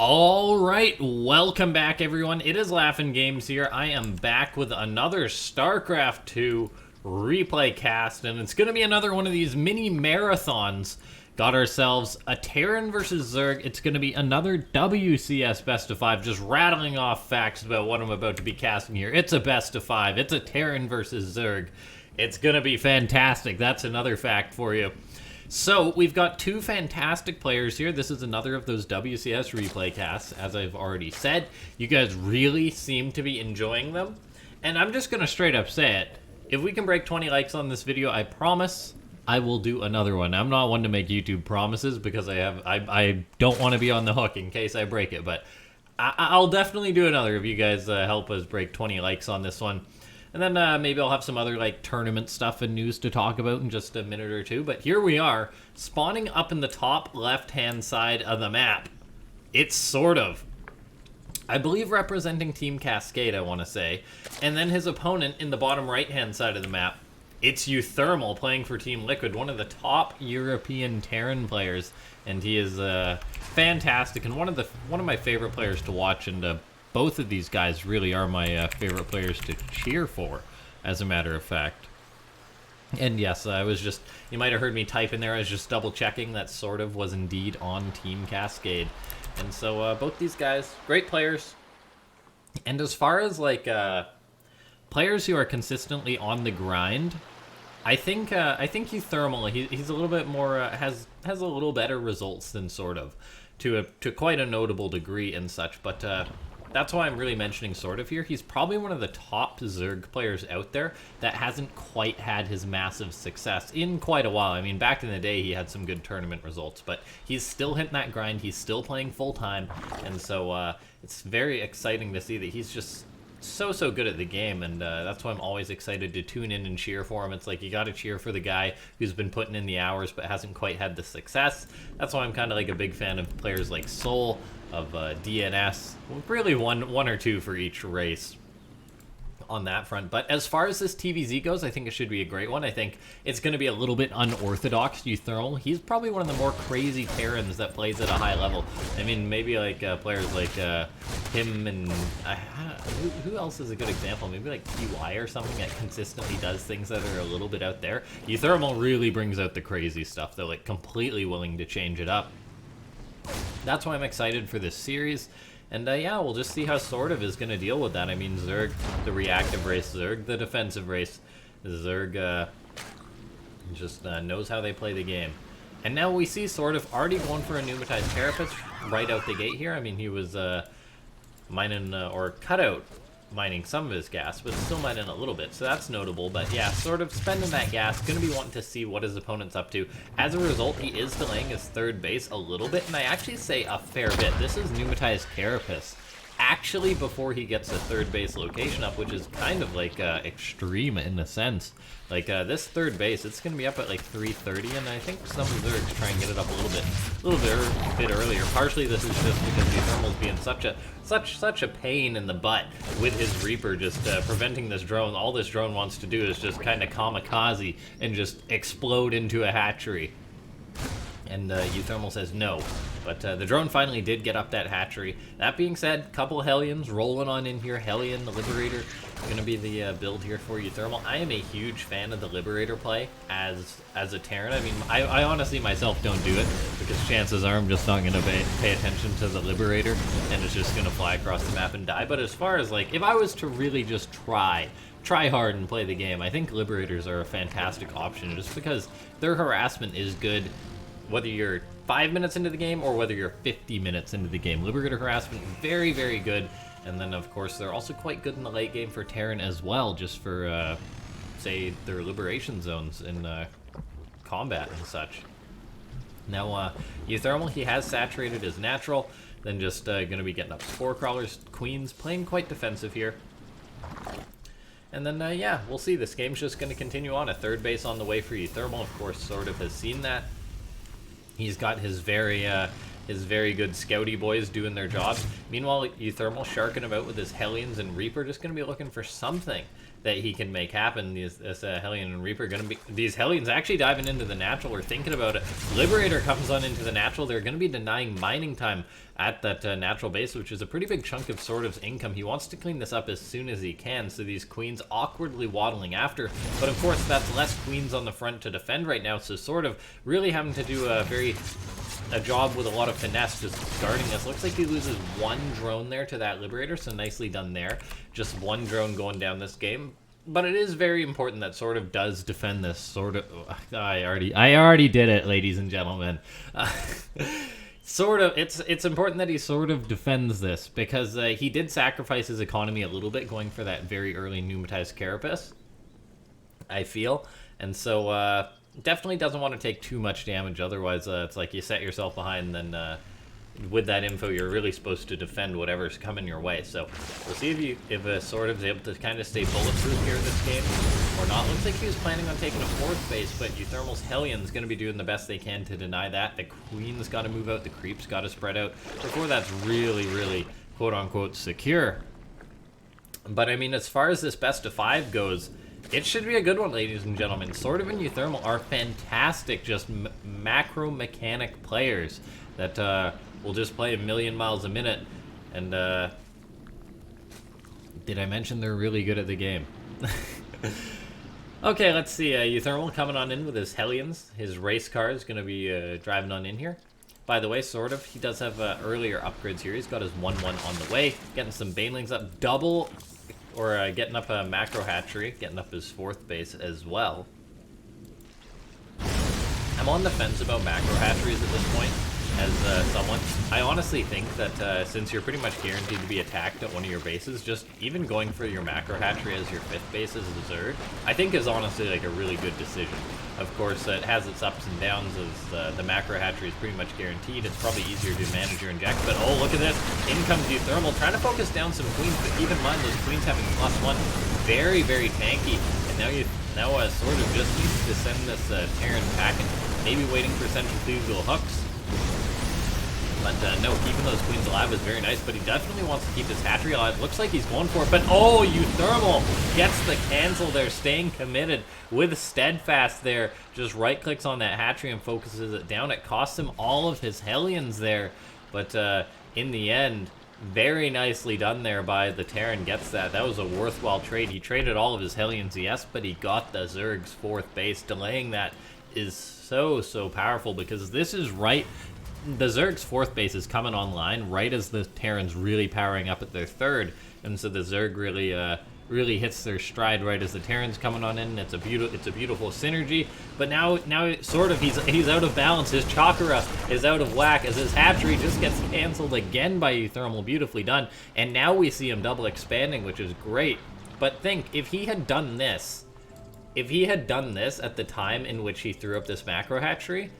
All right, welcome back, everyone. It is LaughNgamez here. I am back with another Starcraft 2 replay cast, and it's going to be another one of these mini marathons. Got ourselves a Terran versus Zerg. It's going to be another WCS best of 5, just rattling off facts about what I'm about to be casting here. It's a best of 5. It's a Terran versus Zerg. It's going to be fantastic. That's another fact for you. So, we've got two fantastic players here. This is another of those WCS replay casts, as I've already said. You guys really seem to be enjoying them. And I'm just going to straight up say it. If we can break 20 likes on this video, I promise I will do another one. I'm not one to make YouTube promises because I don't want to be on the hook in case I break it. But I'll definitely do another if you guys help us break 20 likes on this one. And then maybe I'll have some other like tournament stuff and news to talk about in just a minute or two. But here we are, spawning up in the top left-hand side of the map. It's SortOf, I believe representing Team Cascade, I want to say. And then his opponent in the bottom right-hand side of the map, it's uThermal playing for Team Liquid, one of the top European Terran players. And he is fantastic and one of my favorite players to watch, and both of these guys really are my favorite players to cheer for, as a matter of fact. And yes, I was just, you might have heard me type in there, I was just double checking that SortOf was indeed on Team Cascade. And so both these guys, great players. And as far as like players who are consistently on the grind, I think uThermal, he's a little bit more, has a little better results than SortOf, to quite a notable degree and such, but that's why I'm really mentioning SortOf here. He's probably one of the top Zerg players out there that hasn't quite had his massive success in quite a while. I mean, back in the day, he had some good tournament results, but he's still hitting that grind. He's still playing full-time, and so it's very exciting to see that he's just so good at the game, and that's why I'm always excited to tune in and cheer for him. It's like you got to cheer for the guy who's been putting in the hours but hasn't quite had the success. That's why I'm kind of like a big fan of players like Soul, of DNS, really one or two for each race on that front. But as far as this TvZ goes, I think it should be a great one. I think it's going to be a little bit unorthodox. uThermal, he's probably one of the more crazy Terrans that plays at a high level. I mean, maybe like players like him and who else is a good example? Maybe like PY or something that consistently does things that are a little bit out there. uThermal really brings out the crazy stuff. They're like completely willing to change it up. That's why I'm excited for this series. And yeah, we'll just see how SortOf is going to deal with that. I mean, Zerg, the reactive race, Zerg, the defensive race. Zerg just knows how they play the game. And now we see SortOf already going for a pneumatized carapace right out the gate here. I mean, he was mining, or cutout mining some of his gas, but still mining a little bit, so that's notable. But yeah, SortOf spending that gas, gonna be wanting to see what his opponent's up to. As a result, he is delaying his third base a little bit, and I actually say a fair bit. This is pneumatized carapace actually before he gets a third base location up, which is kind of like extreme in a sense. Like this third base, it's gonna be up at like 3:30, and I think some Zergs try and get it up a little bit earlier. Partially this is just because uThermal's being such a pain in the butt with his Reaper, just preventing this drone. All this drone wants to do is just kind of kamikaze and just explode into a hatchery. And uThermal says no. But the drone finally did get up that hatchery. That being said, couple Hellions rolling on in here. Hellion, the Liberator, going to be the build here for uThermal. I am a huge fan of the Liberator play as a Terran. I mean, I honestly myself don't do it because chances are I'm just not going to pay attention to the Liberator and it's just going to fly across the map and die. But as far as like, if I was to really just try hard and play the game, I think Liberators are a fantastic option just because their harassment is good. Whether you're 5 minutes into the game or whether you're 50 minutes into the game. Liberator harassment, very, very good. And then, of course, they're also quite good in the late game for Terran as well, just for, say, their liberation zones in combat and such. Now, uThermal, he has saturated his natural, then just going to be getting up Spore Crawlers, Queens, playing quite defensive here. And then, yeah, we'll see. This game's just going to continue on. A third base on the way for uThermal. Of course, SortOf has seen that. He's got his very his very good scouty boys doing their jobs. Meanwhile, uThermal sharking about with his Hellions and Reaper, just going to be looking for something that he can make happen. This Hellion and Reaper going to be... These Hellions actually diving into the natural. We're thinking about it. Liberator comes on into the natural. They're going to be denying mining time at that natural base, which is a pretty big chunk of SortOf's income. He wants to clean this up as soon as he can, so these Queens awkwardly waddling after. But of course, that's less Queens on the front to defend right now, so SortOf really having to do a job with a lot of finesse just guarding this. Looks like he loses one drone there to that Liberator, so nicely done there. Just one drone going down this game. But it is very important that SortOf does defend this. SortOf... I already did it, ladies and gentlemen. SortOf, it's important that he sort of defends this, because he did sacrifice his economy a little bit going for that very early pneumatized carapace, I feel. And so... definitely doesn't want to take too much damage, otherwise it's like you set yourself behind, then with that info you're really supposed to defend whatever's coming your way. So we'll see if SortOf is able to kind of stay bulletproof here in this game or not. Looks like he was planning on taking a fourth base, but uThermal's Hellion's going to be doing the best they can to deny that. The Queen's got to move out, the Creep's got to spread out before that's really quote-unquote secure. But I mean, as far as this best of 5 goes, it should be a good one, ladies and gentlemen. SortOf and uThermal are fantastic, just macro mechanic players that will just play a million miles a minute. And did I mention they're really good at the game? Okay, let's see. uThermal coming on in with his Hellions. His race car is going to be driving on in here. By the way, SortOf, he does have earlier upgrades here. He's got his 1-1 on the way, getting some banelings up, getting up a macro hatchery, getting up his fourth base as well. I'm on the fence about macro hatcheries at this point, as someone. I honestly think that since you're pretty much guaranteed to be attacked at one of your bases, just even going for your macro hatchery as your fifth base as a Zerg, I think is honestly like a really good decision. Of course, it has its ups and downs, as the macro hatchery is pretty much guaranteed. It's probably easier to manage your inject, but oh, look at this. In comes uThermal, trying to focus down some Queens, but keep in mind those Queens having +1. Very tanky. And now SortOf just needs to send this Terran packing, maybe waiting for centrifugal hooks. But no, keeping those Queens alive is very nice, but he definitely wants to keep this hatchery alive. Looks like he's going for it, but oh, uThermal gets the cancel there, staying committed with Steadfast there. Just right-clicks on that hatchery and focuses it down. It costs him all of his Hellions there, but in the end, very nicely done there by the Terran. Gets that. That was a worthwhile trade. He traded all of his Hellions, yes, but he got the Zerg's fourth base. Delaying that is so powerful, because this is right... The Zerg's fourth base is coming online right as the Terran's really powering up at their third, and so the Zerg really hits their stride right as the Terran's coming on in. It's a beautiful synergy. But now SortOf he's out of balance. His chakra is out of whack as his hatchery just gets canceled again by uThermal. Beautifully done. And now we see him double expanding, which is great. But think, if he had done this at the time in which he threw up this macro hatchery,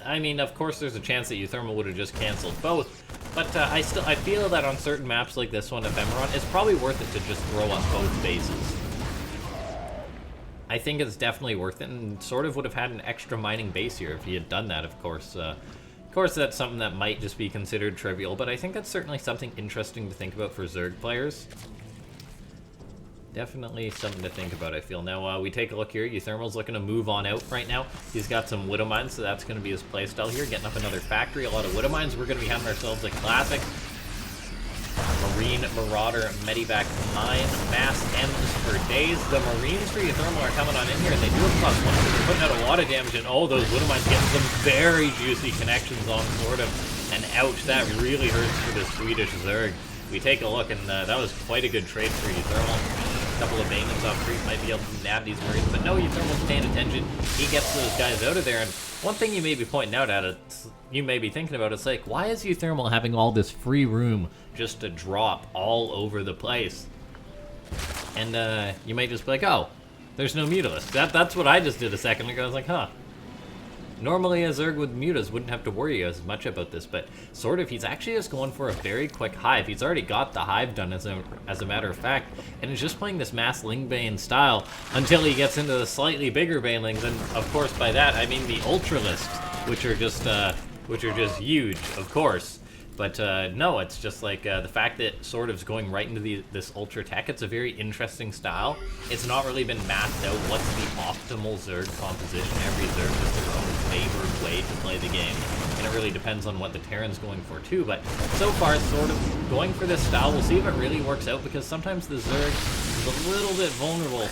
I mean, of course, there's a chance that uThermal would have just canceled both, but I feel that on certain maps like this one, Ephemeron, it's probably worth it to just throw up both bases. I think it's definitely worth it, and SortOf would have had an extra mining base here if he had done that, of course. Of course, that's something that might just be considered trivial, but I think that's certainly something interesting to think about for Zerg players. Definitely something to think about, I feel. Now, we take a look here. uThermal's looking to move on out right now. He's got some Widow Mines, so that's going to be his playstyle here. Getting up another factory, a lot of Widow Mines. We're going to be having ourselves a classic Marine Marauder Medivac Mine mass M's for days. The Marines for uThermal are coming on in here, and they do have +1. They're putting out a lot of damage, and oh, those Widow Mines getting some very juicy connections on SortOf. And ouch, that really hurts for the Swedish Zerg. We take a look, and that was quite a good trade for uThermal. Couple of banelings off Creep might be able to nab these Marines, but no, uThermal's paying attention. He gets those guys out of there, and one thing you may be pointing out at it, you may be thinking about, it's like, why is uThermal having all this free room just to drop all over the place? And you might just be like, oh, there's no Mutalisk. That's what I just did a second ago. I was like, huh. Normally, a Zerg with Mutas wouldn't have to worry as much about this, but SortOf, he's actually just going for a very quick Hive. He's already got the Hive done, as a matter of fact, and he's just playing this mass Lingbane style until he gets into the slightly bigger Banelings, and of course by that, I mean the Ultralisks, which are just which are just huge, of course. But no, it's just like the fact that SortOf's going right into this Ultra Tech. It's a very interesting style. It's not really been mapped out what's the optimal Zerg composition. Every Zerg has their own favored way to play the game. And it really depends on what the Terran's going for too. But so far, SortOf going for this style. We'll see if it really works out, because sometimes the Zerg is a little bit vulnerable.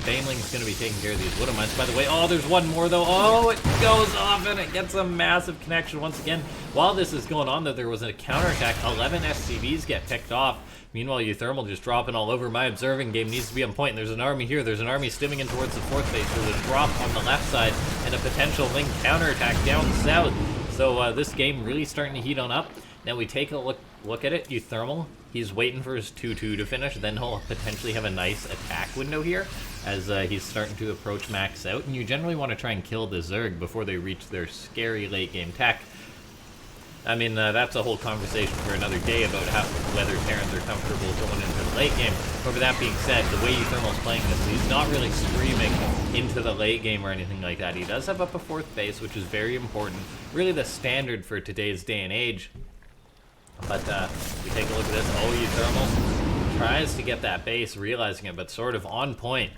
Baneling's going to be taking care of these Widowmites, by the way. Oh, there's one more, though. Oh, it goes off, and it gets a massive connection once again. While this is going on, though, there was a counterattack. 11 SCVs get picked off. Meanwhile, uThermal just dropping all over. My observing game needs to be on point. There's an army here. There's an army stimming in towards the 4th base. There's a drop on the left side, and a potential Ling counterattack down south. So this game really starting to heat on up. Now we take a look at it. uThermal, he's waiting for his 2-2 to finish. Then he'll potentially have a nice attack window here, as he's starting to approach max out. And you generally want to try and kill the Zerg before they reach their scary late game tech. I mean, that's a whole conversation for another day about whether Terrans are comfortable going into the late game. However, that being said, the way uThermal's playing this, he's not really screaming into the late game or anything like that. He does have up a 4th base, which is very important. Really the standard for today's day and age. But we take a look at this. Oh, uThermal tries to get that base, realizing it, but SortOf on point.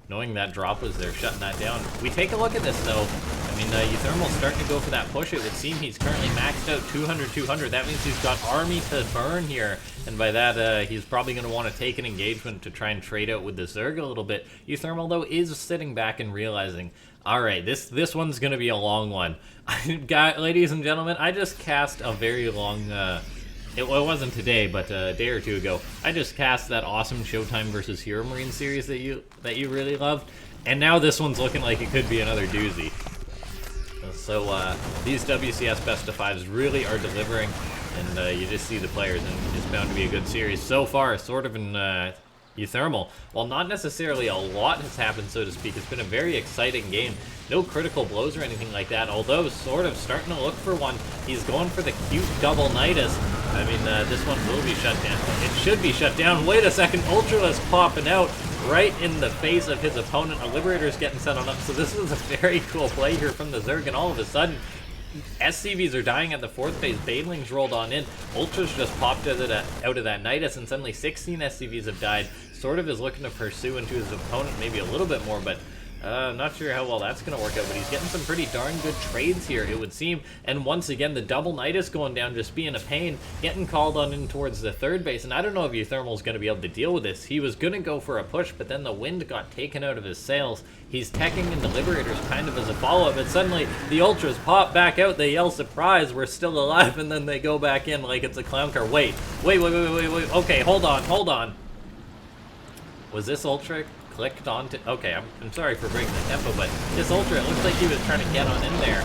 Knowing that drop was there, shutting that down. We take a look at this, though. I mean, uThermal's starting to go for that push. It would seem he's currently maxed out 200-200. That means he's got army to burn here. And by that, he's probably going to want to take an engagement to try and trade out with the Zerg a little bit. uThermal, though, is sitting back and realizing, all right, this one's going to be a long one. Ladies and gentlemen, I just cast a very long... It wasn't today, but a day or two ago. I just cast that awesome Showtime versus Hero Marine series that you really loved, and now this one's looking like it could be another doozy. So these WCS Best of 5s really are delivering, and you just see the players, and it's bound to be a good series. So far, SortOf and uThermal, while not necessarily a lot has happened, so to speak, it's been a very exciting game. No critical blows or anything like that, although SortOf starting to look for one. He's going for the cute double Nidus. I mean, this one will be shut down. It should be shut down. Wait a second, Ultralisk popping out right in the face of his opponent. A Liberator's getting set on up, so this is a very cool play here from the Zerg, and all of a sudden, SCVs are dying at the 4th base. Baneling's rolled on in. Ultra's just popped out of that Nidus, and suddenly 16 SCVs have died. SortOf is looking to pursue into his opponent maybe a little bit more, but I'm not sure how well that's going to work out, but he's getting some pretty darn good trades here, it would seem. And once again, the double Nidus going down, just being a pain, getting called on in towards the 3rd base. And I don't know if uThermal's going to be able to deal with this. He was going to go for a push, but then the wind got taken out of his sails. He's teching into Liberators kind of as a follow-up, but suddenly the Ultras pop back out. They yell, surprise, we're still alive, and then they go back in like it's a clown car. Wait. Okay, hold on. Was this Ultra clicked onto... Okay, I'm sorry for breaking the tempo, but this Ultra, it looks like he was trying to get on in there.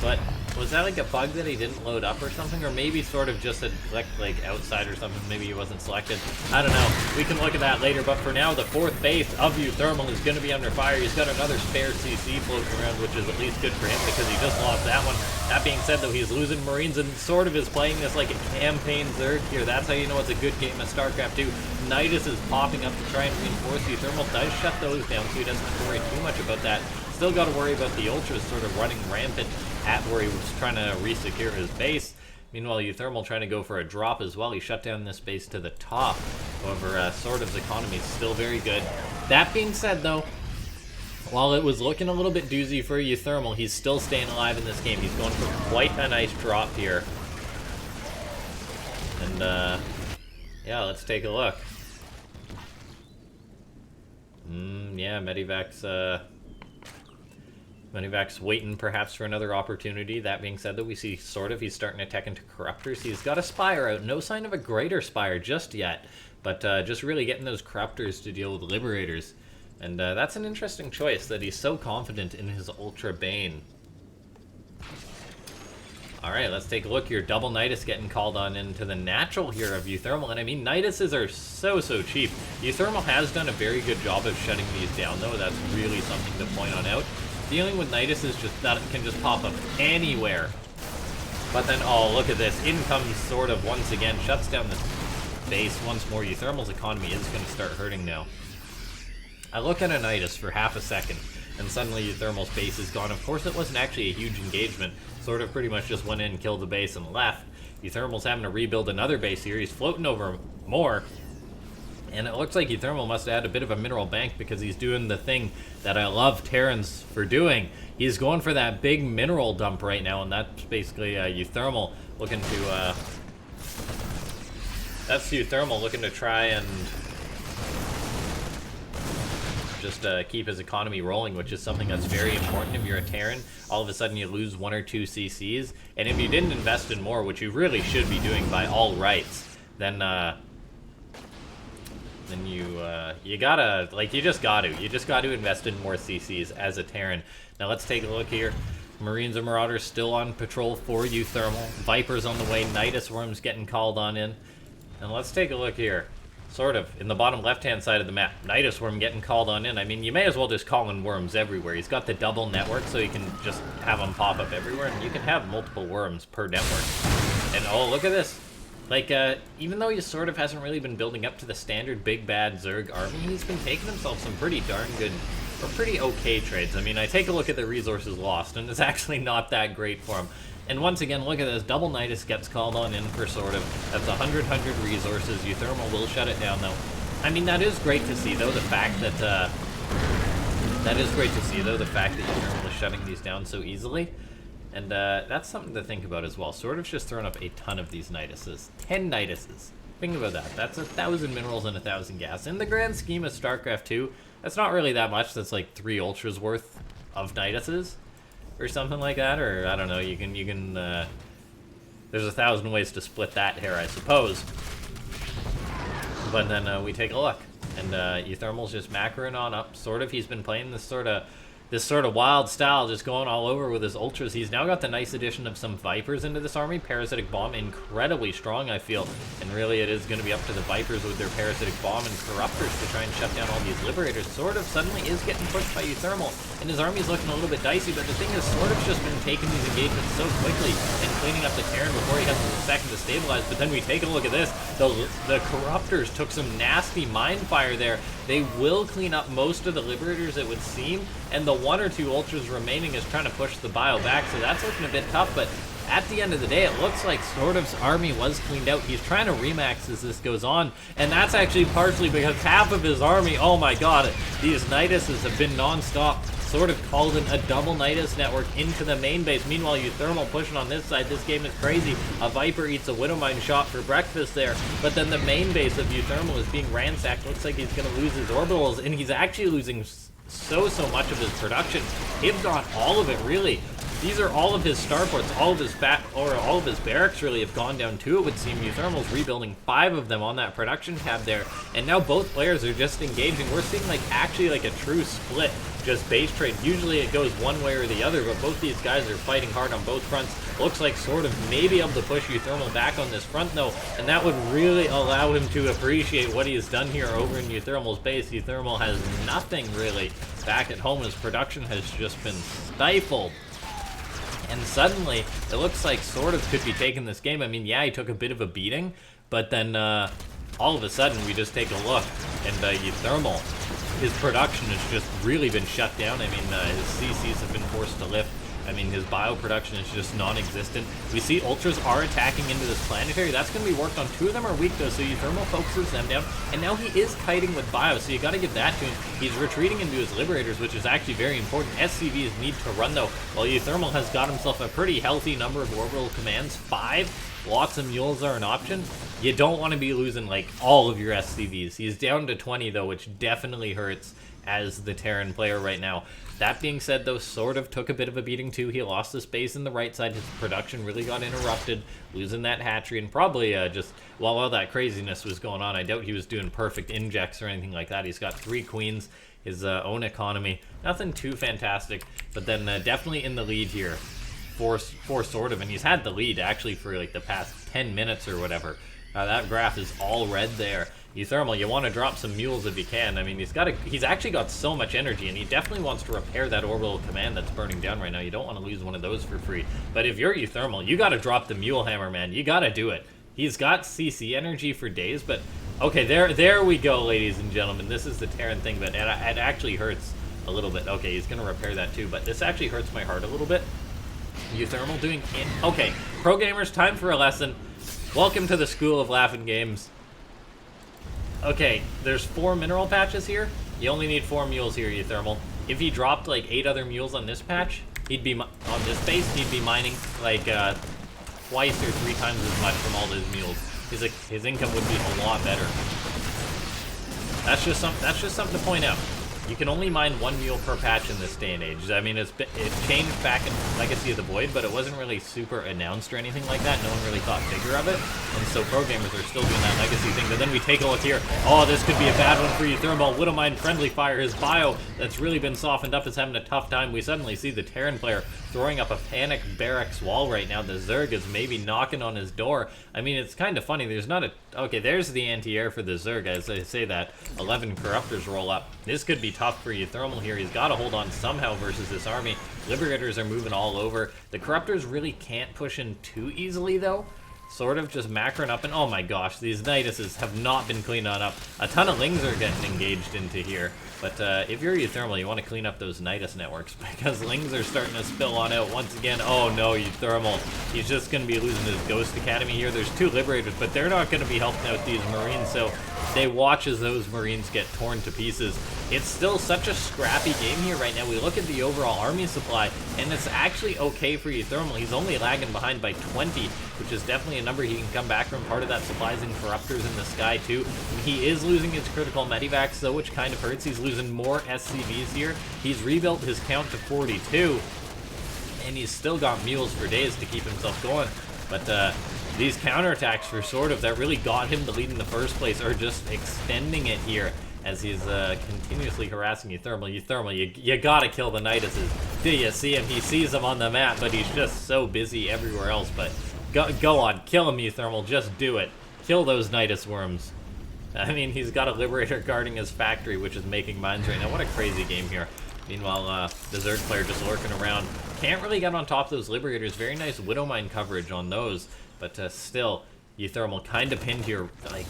But was that like a bug that he didn't load up or something? Or maybe SortOf just had clicked like outside or something. Maybe he wasn't selected. I don't know. We can look at that later. But for now, the 4th base of uThermal is going to be under fire. He's got another spare CC floating around, which is at least good for him because he just lost that one. That being said, though, he's losing Marines and SortOf is playing this like a campaign Zerg here. That's how you know it's a good game of Starcraft 2. Nidus is popping up to try and reinforce. uThermal does shut those down, so he doesn't have to worry too much about that. Still got to worry about the Ultras sort of running rampant at where he was trying to re-secure his base. Meanwhile, uThermal trying to go for a drop as well. He shut down this base to the top. However, SortOf's economy is still very good. That being said, though, while it was looking a little bit doozy for uThermal, he's still staying alive in this game. He's going for quite a nice drop here. And, yeah, let's take a look. Yeah, Medivac's waiting perhaps for another opportunity. That being said, though, we see SortOf, he's starting to tech into Corruptors. He's got a Spire out. No sign of a greater Spire just yet. But just really getting those Corruptors to deal with Liberators. And that's an interesting choice, that he's so confident in his Ultra Bane. Alright, let's take a look here. Double Nidus getting called on into the natural here of uThermal. And I mean, Niduses are so cheap. uThermal has done a very good job of shutting these down, though. That's really something to point on out. Dealing with Nidus is just that it can just pop up anywhere. But then, oh, look at this. In comes SortOf once again. Shuts down the base once more. uThermal's economy is going to start hurting now. I look at a Nidus for half a second. and suddenly uThermal's base is gone. Of course, it wasn't actually a huge engagement. Sort of pretty much just went in, killed the base, and left. uThermal's having to rebuild another base here. He's floating over more. And it looks like uThermal must have had a bit of a mineral bank, because he's doing the thing that I love Terrans for doing. He's going for that big mineral dump right now, and that's basically uThermal looking to... That's uThermal looking to try and just keep his economy rolling, which is something that's very important if you're a Terran. All of a sudden you lose 1 or 2 CCs, and if you didn't invest in more, which you really should be doing by all rights, then you gotta, like, you just gotta invest in more CCs as a Terran. Now let's take a look here. Marines and Marauders still on patrol for uThermal. Vipers on the way. Nidus Worms getting called on in. And let's take a look here. Sort of, in the bottom left-hand side of the map. Nidus Worm getting called on in. I mean, you may as well just call in worms everywhere. He's got the double network, so you can just have them pop up everywhere, and you can have multiple worms per network. And oh, look at this. Like, even though he sort of hasn't really been building up to the standard big bad Zerg army, he's been taking himself some pretty darn good, or pretty okay trades. I mean, I take a look at the resources lost, and it's actually not that great for him. And once again, look at this. Double Nidus gets called on in for SortOf. That's 100 resources. uThermal will shut it down, though. I mean, that is great to see, though, the fact that, uThermal is shutting these down so easily. And that's something to think about as well. SortOf's just thrown up a ton of these Niduses. 10 Niduses. Think about that. That's 1,000 minerals and 1,000 gas. In the grand scheme of Starcraft 2, that's not really that much. That's like 3 Ultras worth of Niduses. Or something like that, or I don't know, you can, there's 1,000 ways to split that hair, I suppose. But then we take a look, and uThermal's just macroing on up. SortOf, he's been playing this sort of wild style, just going all over with his Ultras. He's now got the nice addition of some Vipers into this army. Parasitic Bomb, incredibly strong, I feel. And really, it is going to be up to the Vipers with their Parasitic Bomb and Corruptors to try and shut down all these Liberators. SortOf suddenly is getting pushed by uThermal, and his army's looking a little bit dicey, but the thing is, SortOf's just been taking these engagements so quickly and cleaning up the Terran before he has a second to stabilize. But then we take a look at this. The Corruptors took some nasty Mind Fire there. They will clean up most of the Liberators, it would seem, and the 1 or 2 Ultras remaining is trying to push the bio back, so that's looking a bit tough. But at the end of the day, it looks like SortOf's army was cleaned out. He's trying to remax as this goes on, and that's actually partially because half of his army, oh my god, these Niduses have been non-stop. SortOf called in a double Nidus network into the main base. Meanwhile, uThermal pushing on this side. This game is crazy. A Viper eats a Widowmine shot for breakfast there, but then the main base of uThermal is being ransacked. Looks like he's going to lose his orbitals, and he's actually losing so much of his production. If not all of it, really. These are all of his starports, all of his barracks really have gone down too, it would seem. uThermal's rebuilding 5 of them on that production tab there, and now both players are just engaging. We're seeing actually a true split, just base trade. Usually it goes one way or the other, but both these guys are fighting hard on both fronts. Looks like SortOf may be able to push uThermal back on this front though, and that would really allow him to appreciate what he has done here over in uThermal's base. uThermal has nothing really back at home. His production has just been stifled. And suddenly, it looks like SortOf could be taking this game. I mean, yeah, he took a bit of a beating, but then all of a sudden, we just take a look, and uThermal, his production has just really been shut down. I mean, his CCs have been forced to lift. I mean, his bio production is just non-existent. We see Ultras are attacking into this planetary. That's going to be worked on. 2 of them are weak, though, so uThermal focuses them down. And now he is kiting with bio, so you got to give that to him. He's retreating into his Liberators, which is actually very important. SCVs need to run, though, while uThermal has got himself a pretty healthy number of orbital commands. 5. Lots of mules are an option. You don't want to be losing, all of your SCVs. He's down to 20, though, which definitely hurts as the Terran player right now. That being said, though, SortOf took a bit of a beating too. He lost the space in the right side. His production really got interrupted, losing that hatchery, and probably just while all that craziness was going on, I doubt he was doing perfect injects or anything like that. He's got 3 queens, his own economy, nothing too fantastic, but then definitely in the lead here for SortOf, and he's had the lead actually for the past 10 minutes or whatever. That graph is all red there. uThermal, you want to drop some mules if you can. I mean, he's actually got so much energy, and he definitely wants to repair that orbital command that's burning down right now. You don't want to lose one of those for free. But if you're uThermal, you got to drop the mule hammer, man. You got to do it. He's got CC energy for days, but okay, there we go, ladies and gentlemen. This is the Terran thing, but it actually hurts a little bit. Okay, he's gonna repair that too, but this actually hurts my heart a little bit. uThermal doing in... Okay, pro gamers, time for a lesson. Welcome to the school of LaughNgamez. Okay, there's 4 mineral patches here. You only need 4 mules here, uThermal. If he dropped like 8 other mules on this patch, he'd be on this base. He'd be mining like twice or 3 times as much from all those mules. His income would be a lot better. That's just something to point out. You can only mine 1 mule per patch in this day and age. I mean, it changed back in Legacy of the Void, but it wasn't really super announced or anything like that. No one really thought bigger of it, and so pro gamers are still doing that Legacy thing. But then we take a look here. Oh, this could be a bad one for uThermal. Widowmine Friendly Fire, his bio that's really been softened up, is having a tough time. We suddenly see the Terran player throwing up a panic barracks wall right now. The Zerg is maybe knocking on his door. I mean, it's kind of funny. There's not a... Okay, there's the anti-air for the Zerg. As I say that, 11 Corruptors roll up. This could be tough for uThermal here. He's got to hold on somehow versus this army. Liberators are moving all over. The Corruptors really can't push in too easily, though. Sort of just macroing up, and oh my gosh, these Niduses have not been cleaned on up. A ton of Lings are getting engaged into here. But if you're uThermal, you want to clean up those Nidus networks, because Lings are starting to spill on out once again. Oh no, uThermal. He's just going to be losing his Ghost Academy here. There's 2 Liberators, but they're not going to be helping out these Marines, so they watch as those Marines get torn to pieces. It's still such a scrappy game here right now. We look at the overall army supply, and it's actually okay for uThermal. He's only lagging behind by 20, which is definitely a number he can come back from. Part of that supply is in Corruptors in the sky, too. And he is losing his critical medivacs, though, which kind of hurts. He's losing more SCVs here. He's rebuilt his count to 42, and he's still got mules for days to keep himself going. But these counterattacks for SortOf that really got him the lead in the first place are just extending it here as he's continuously harassing uThermal. uThermal, you gotta kill the Niduses. Do you see him? He sees them on the map, but he's just so busy everywhere else. But go on, kill him, uThermal. Just do it. Kill those Nidus worms. I mean, he's got a Liberator guarding his factory, which is making mines right now. What a crazy game here. Meanwhile, the Zerg player just lurking around. Can't really get on top of those Liberators. Very nice Widowmine coverage on those. But still, uThermal kind of pinned here. Like,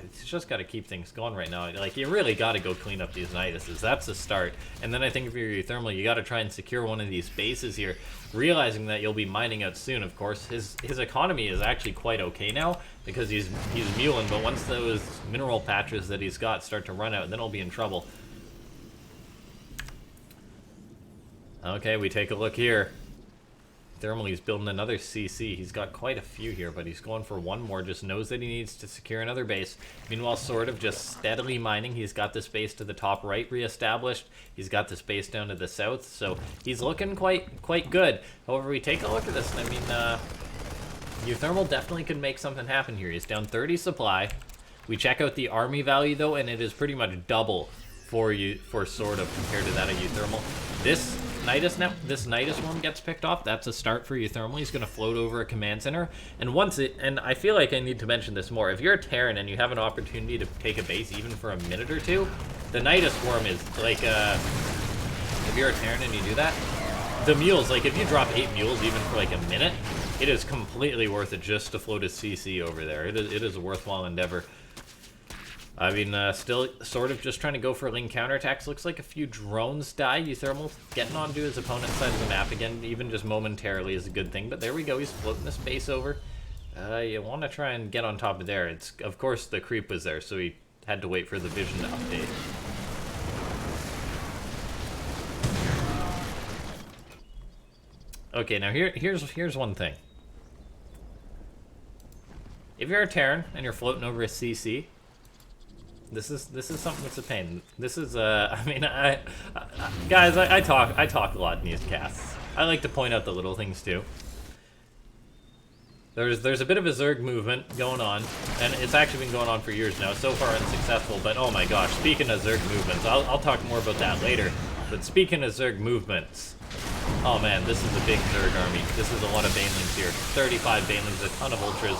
it's just got to keep things going right now. Like, you really got to go clean up these Niduses. That's the start. And then I think if you're uThermal, you got to try and secure one of these bases here, realizing that you'll be mining out soon, of course. His economy is actually quite okay now because he's muling, but once those mineral patches that he's got start to run out, then he'll be in trouble. Okay, we take a look here. uThermal, he's building another CC. He's got quite a few here, but he's going for one more. Just knows that he needs to secure another base. Meanwhile, SortOf just steadily mining. He's got this base to the top right reestablished. He's got this base down to the south, so he's looking quite good. However, we take a look at this, and I mean, uThermal definitely could make something happen here. He's down 30 supply. We check out the army value, though, and it is pretty much double for SortOf compared to that of uThermal. This Nidus worm gets picked off. That's a start for uThermal. He's going to float over a command center, and I feel like I need to mention this more. If you're a Terran and you have an opportunity to take a base even for a minute or two, the Nidus worm is like, if you're a Terran and you do that, the mules, like if you drop 8 mules even for like a minute, it is completely worth it just to float a CC over there. It is a worthwhile endeavor. I mean, still SortOf just trying to go for Ling counterattacks. Looks like a few drones die. uThermal getting onto his opponent's side of the map again, even just momentarily, is a good thing. But there we go. He's floating the space over. You want to try and get on top of there. It's, of course, the creep was there, so he had to wait for the vision to update. Okay, now here's one thing. If you're a Terran and you're floating over a CC, this is something that's a pain. This is I mean, guys, I talk a lot in these casts. I like to point out the little things too. There's a bit of a Zerg movement going on, and it's actually been going on for years now. So far unsuccessful, but oh my gosh! Speaking of Zerg movements, I'll talk more about that later. But speaking of Zerg movements, oh man, this is a big Zerg army. This is a lot of Banelings here. 35 Banelings, a ton of Ultras.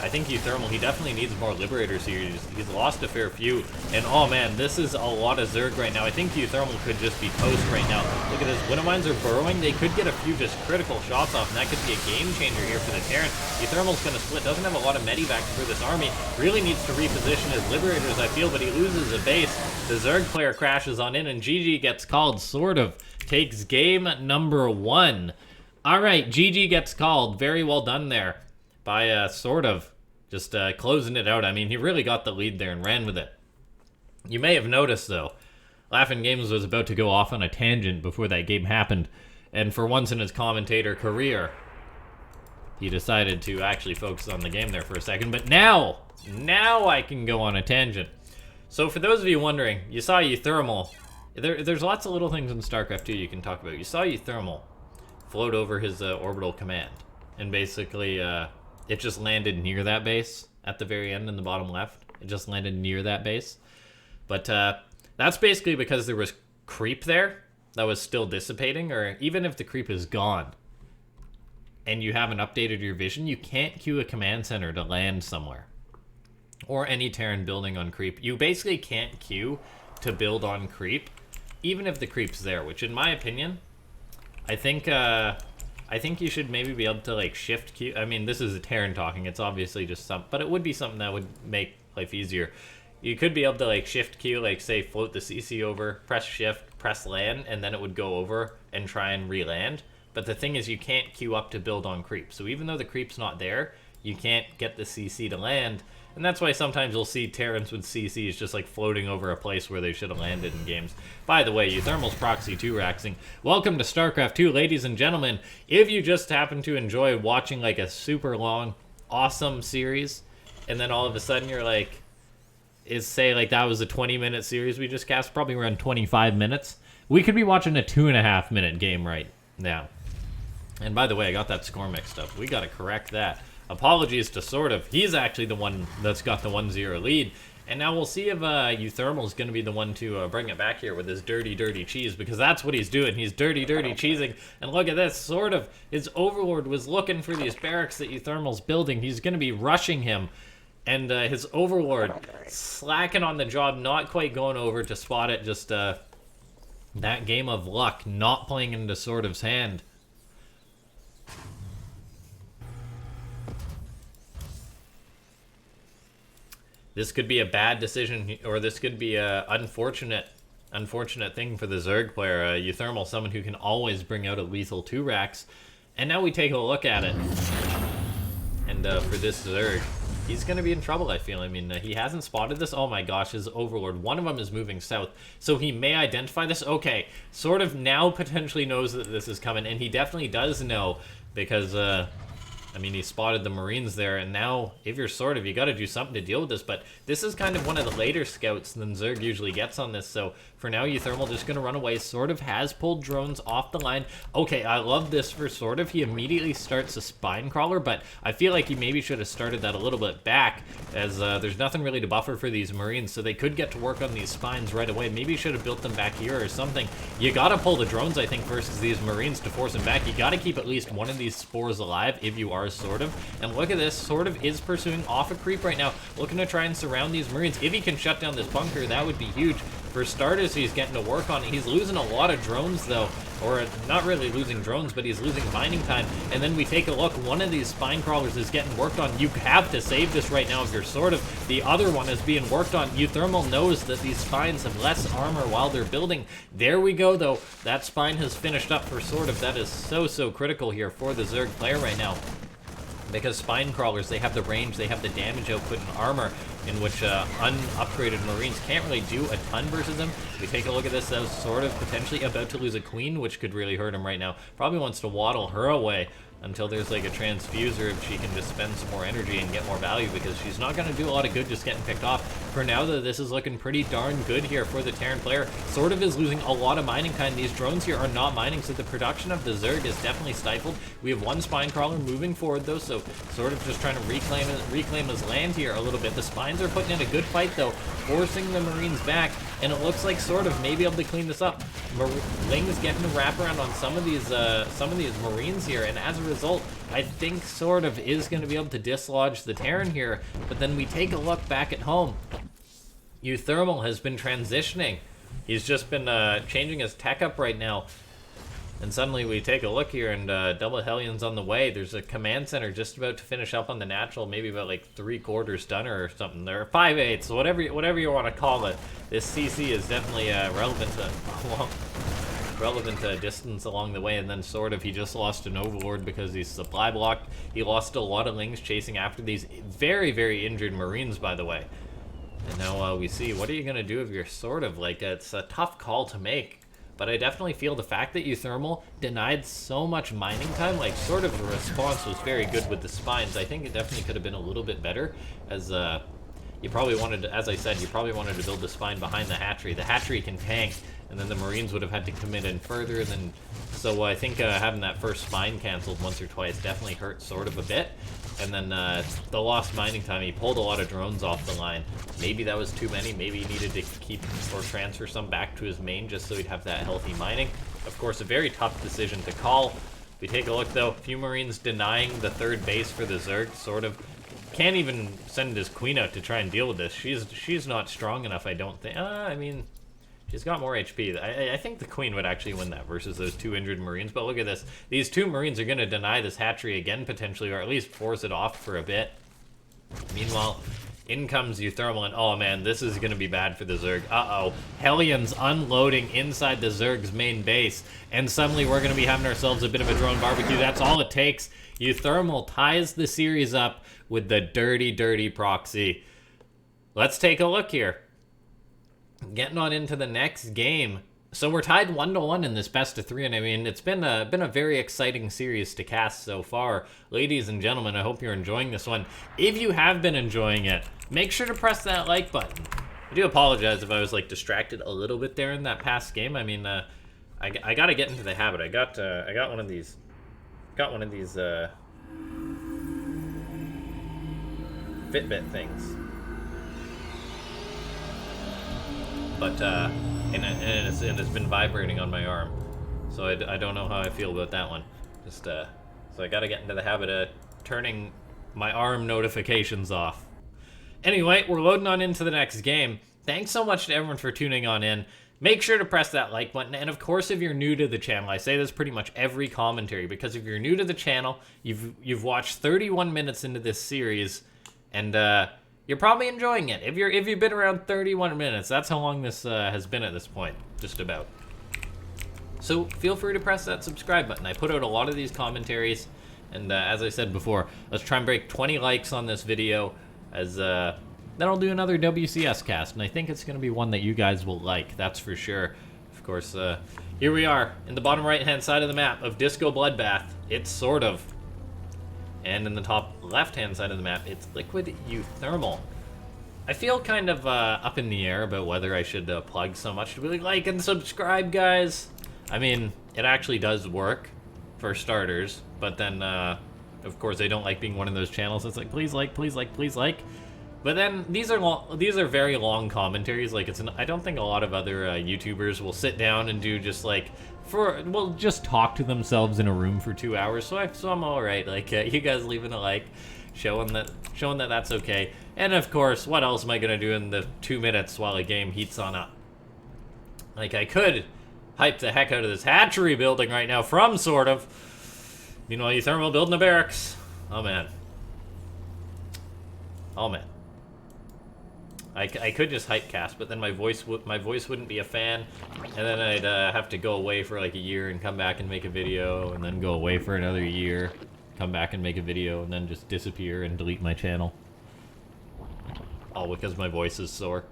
I think uThermal, he definitely needs more Liberators here. He's lost a fair few. And oh man, this is a lot of Zerg right now. I think uThermal could just be toast right now. Look at this, Wintermines are burrowing. They could get a few just critical shots off, and that could be a game changer here for the Terran. uThermal's gonna split, doesn't have a lot of medivacs for this army. Really needs to reposition his Liberators, I feel, but he loses a base. The Zerg player crashes on in, and GG gets called. SortOf takes game number 1. Alright, GG gets called. Very well done there by SortOf. Just closing it out. I mean, he really got the lead there and ran with it. You may have noticed, though, LaughNgamez was about to go off on a tangent before that game happened. And for once in his commentator career, he decided to actually focus on the game there for a second. But now I can go on a tangent. So for those of you wondering, you saw uThermal. There's lots of little things in Starcraft 2 you can talk about. You saw uThermal float over his orbital command. And basically, it just landed near that base at the very end in the bottom left. It just landed near that base. But that's basically because there was creep there that was still dissipating, or even if the creep is gone and you haven't updated your vision, you can't queue a command center to land somewhere. Or any Terran building on creep. You basically can't queue to build on creep, even if the creep's there, which in my opinion, I think you should maybe be able to like shift queue. I mean, this is a Terran talking. It's obviously just but it would be something that would make life easier. You could be able to like shift queue, like say float the CC over, press shift, press land, and then it would go over and try and re-land. But the thing is, you can't queue up to build on creep. So even though the creep's not there, you can't get the CC to land. And that's why sometimes you'll see Terrans with CCs just like floating over a place where they should have landed in games. By the way, uThermal's proxy 2-raxing. Welcome to Starcraft 2, ladies and gentlemen. If you just happen to enjoy watching like a super long, awesome series, and then all of a sudden you're like, say like that was a 20-minute series we just cast, probably around 25 minutes. We could be watching a 2.5-minute game right now. And by the way, I got that score mixed up. We gotta correct that. Apologies to SortOf. He's actually the one that's got the 1-0 lead. And now we'll see if uThermal is going to be the one to bring it back here with his dirty, dirty cheese, because that's what he's doing. He's dirty, dirty cheesing. And look at this. SortOf, his overlord was looking for these barracks that uThermal's building. He's going to be rushing him. And his overlord slacking on the job, not quite going over to spot it. Just that game of luck, not playing into SortOf's hand. This could be a bad decision, or this could be a unfortunate thing for the Zerg player. uThermal, someone who can always bring out a lethal 2-rax. And now we take a look at it. And for this Zerg, he's going to be in trouble, I feel. I mean, he hasn't spotted this. Oh my gosh, his overlord. One of them is moving south, so he may identify this. Okay, SortOf now potentially knows that this is coming, and he definitely does know, because I mean, he spotted the Marines there, and now, if you're SortOf, you got to do something to deal with this. But this is kind of one of the later scouts than Zerg usually gets on this. So for now, uThermal just going to run away. SortOf has pulled drones off the line. Okay, I love this for SortOf. He immediately starts a spine crawler, but I feel like he maybe should have started that a little bit back, as there's nothing really to buffer for these Marines, so they could get to work on these spines right away. Maybe he should have built them back here or something. You got to pull the drones, I think, versus these Marines to force them back. You got to keep at least one of these spores alive if you are SortOf. And look at this, SortOf is pursuing off a creep right now, looking to try and surround these Marines. If he can shut down this bunker, that would be huge. For starters, he's getting to work on it. He's losing a lot of drones, though. Or not really losing drones, but he's losing mining time. And then we take a look. One of these spine crawlers is getting worked on. You have to save this right now if you're SortOf. The other one is being worked on. uThermal knows that these spines have less armor while they're building. There we go, though. That spine has finished up for SortOf. That is so critical here for the Zerg player right now. Because spine crawlers, they have the range, they have the damage output and armor, in which unupgraded Marines can't really do a ton versus them. We take a look at this, though, SortOf potentially about to lose a queen, which could really hurt him right now. Probably wants to waddle her away until there's like a transfuser, if she can just spend some more energy and get more value, because she's not going to do a lot of good just getting picked off. For now, though, this is looking pretty darn good here for the Terran player. SortOf is losing a lot of mining time. These drones here are not mining, so the production of the Zerg is definitely stifled. We have one spine crawler moving forward, though, so SortOf just trying to reclaim his land here a little bit. The spines are putting in a good fight, though, forcing the Marines back. and it looks like SortOf may be able to clean this up. Ling is getting a wraparound on some of these Marines here, and as a result, I think SortOf is going to be able to dislodge the Terran here. But then we take a look back at home. uThermal has been transitioning. He's just been changing his tech up right now. And suddenly we take a look here, and double Hellion's on the way. There's a command center just about to finish up on the natural, maybe about like 3/4 done or something. There, 5/8, so whatever you want to call it. This CC is definitely relevant to distance along the way. And then SortOf, he just lost an Overlord because he's supply blocked. He lost a lot of Lings chasing after these very, very injured Marines, by the way. And now we see, what are you gonna do if you're SortOf? Like, it's a tough call to make. But I definitely feel the fact that uThermal denied so much mining time, like, SortOf's response was very good with the spines. I think it definitely could have been a little bit better, as you probably wanted to, as I said, you probably wanted to build the spine behind the hatchery. The hatchery can tank, and then the Marines would have had to commit in further. And then, so I think having that first spine canceled once or twice definitely hurt SortOf a bit. And then the lost mining time, he pulled a lot of drones off the line. Maybe that was too many. Maybe he needed to keep or transfer some back to his main just so he'd have that healthy mining. Of course, a very tough decision to call. We take a look, though. A few Marines denying the third base for the Zerg. SortOf can't even send his queen out to try and deal with this. She's not strong enough, I don't think. I mean, she's got more HP. I think the queen would actually win that versus those two injured Marines. But look at this. These two Marines are going to deny this hatchery again, potentially, or at least force it off for a bit. Meanwhile, in comes uThermal, and oh man, this is going to be bad for the Zerg. Uh-oh. Hellion's unloading inside the Zerg's main base, and suddenly we're going to be having ourselves a bit of a drone barbecue. That's all it takes. uThermal ties the series up with the dirty, dirty proxy. Let's take a look here. Getting on into the next game. So we're tied 1-1 in this best of 3, and I mean, it's been a very exciting series to cast so far. Ladies and gentlemen, I hope you're enjoying this one. If you have been enjoying it, make sure to press that like button. I do apologize if I was like distracted a little bit there in that past game. I mean, I gotta get into the habit. I got one of these Fitbit things. But and it's been vibrating on my arm, so I don't know how I feel about that one. Just so I gotta get into the habit of turning my arm notifications off. Anyway, we're loading on into the next game. Thanks so much to everyone for tuning on in. Make sure to press that like button, and of course, if you're new to the channel, I say this pretty much every commentary, because if you're new to the channel, you've watched 31 minutes into this series, and you're probably enjoying it. If you've been around 31 minutes, that's how long this has been at this point, just about. So feel free to press that subscribe button. I put out a lot of these commentaries, and as I said before, let's try and break 20 likes on this video, as then I'll do another WCS cast, and I think it's going to be one that you guys will like, that's for sure. Of course, here we are in the bottom right-hand side of the map of Disco Bloodbath. It's SortOf. And in the top left-hand side of the map, it's Liquid uThermal. I feel kind of up in the air about whether I should plug so much to be like and subscribe, guys. I mean, it actually does work, for starters. But then, of course, I don't like being one of those channels that's like, please like, please like, please like. But then these are very long commentaries. Like I don't think a lot of other YouTubers will sit down and do just like just talk to themselves in a room for 2 hours. So I'm all right. Like you guys leaving a like, showing that that's okay. And of course, what else am I gonna do in the 2 minutes while a game heats on up? Like I could hype the heck out of this hatchery building right now from SortOf. Meanwhile, uThermal building a barracks. Oh man. Oh man. I could just hype cast, but then my voice wouldn't be a fan, and then I'd have to go away for like a year and come back and make a video, and then go away for another year, come back and make a video, and then just disappear and delete my channel. All because my voice is sore.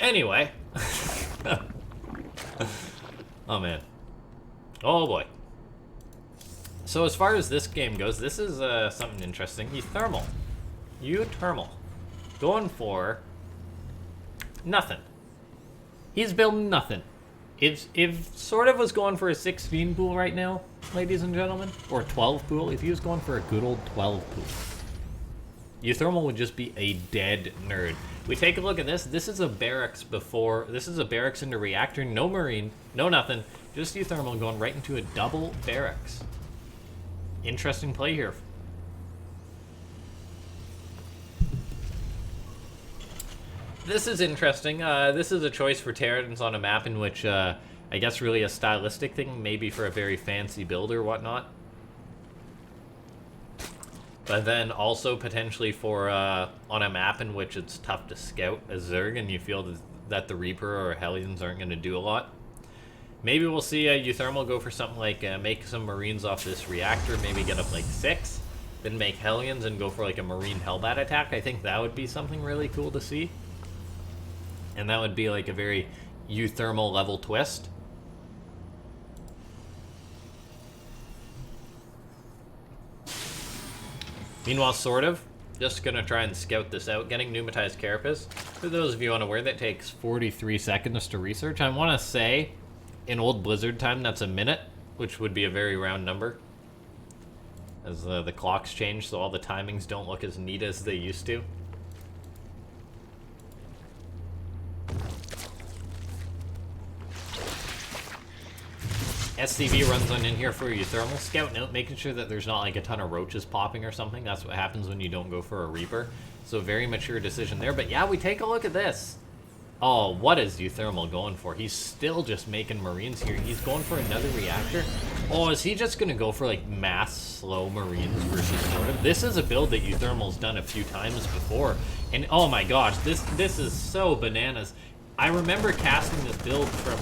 Anyway. Oh man. Oh boy. So as far as this game goes, this is something interesting. uThermal. Going for nothing. He's building nothing. If SortOf was going for a 16 pool right now, ladies and gentlemen, or 12 pool, if he was going for a good old 12 pool, uThermal would just be a dead nerd. We take a look at this. This is a barracks before. This is a barracks into reactor. No marine. No nothing. Just uThermal going right into a double barracks. Interesting play here. This is interesting. This is a choice for Terrans on a map in which, I guess really a stylistic thing, maybe for a very fancy build or whatnot. But then also potentially for, on a map in which it's tough to scout a Zerg and you feel that the Reaper or Hellions aren't going to do a lot. Maybe we'll see uThermal go for something like make some Marines off this reactor, maybe get up like 6, then make Hellions and go for like a Marine Hellbat attack. I think that would be something really cool to see. And that would be like a very uThermal level twist. Meanwhile, SortOf, just gonna try and scout this out, getting pneumatized carapace. For those of you unaware, that takes 43 seconds to research. I want to say, in old Blizzard time, that's a minute, which would be a very round number. As the clocks change, so all the timings don't look as neat as they used to. SCV runs on in here for uThermal. Scout note, making sure that there's not like a ton of roaches popping or something. That's what happens when you don't go for a Reaper. So very mature decision there. But yeah, we take a look at this. Oh, what is uThermal going for? He's still just making Marines here. He's going for another reactor. Oh, is he just going to go for like mass slow Marines versus SortOf? This is a build that uThermal's done a few times before. And oh my gosh, this is so bananas. I remember casting this build from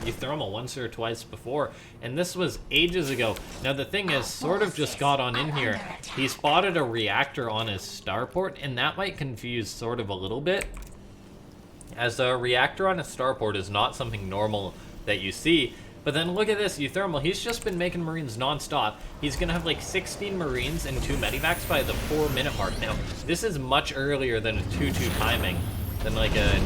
uThermal once or twice before, and this was ages ago. Now the thing is, SortOf just got on in here. He spotted a reactor on his starport, and that might confuse SortOf a little bit, as a reactor on a starport is not something normal that you see. But then look at this, uThermal, he's just been making Marines non-stop. He's gonna have like 16 Marines and 2 medivacs by the 4-minute mark. Now, this is much earlier than a 2-2 timing, than like a...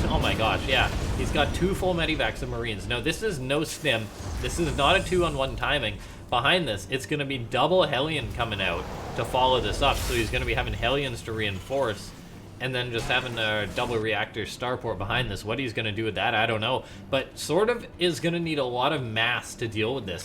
Oh my gosh, yeah. He's got 2 full medivacs of Marines. Now, this is no stim. This is not a 2-on-1 timing. Behind this, it's going to be double Hellion coming out to follow this up. So he's going to be having Hellions to reinforce, and then just having a double reactor starport behind this. What he's going to do with that, I don't know. But SortOf is going to need a lot of mass to deal with this.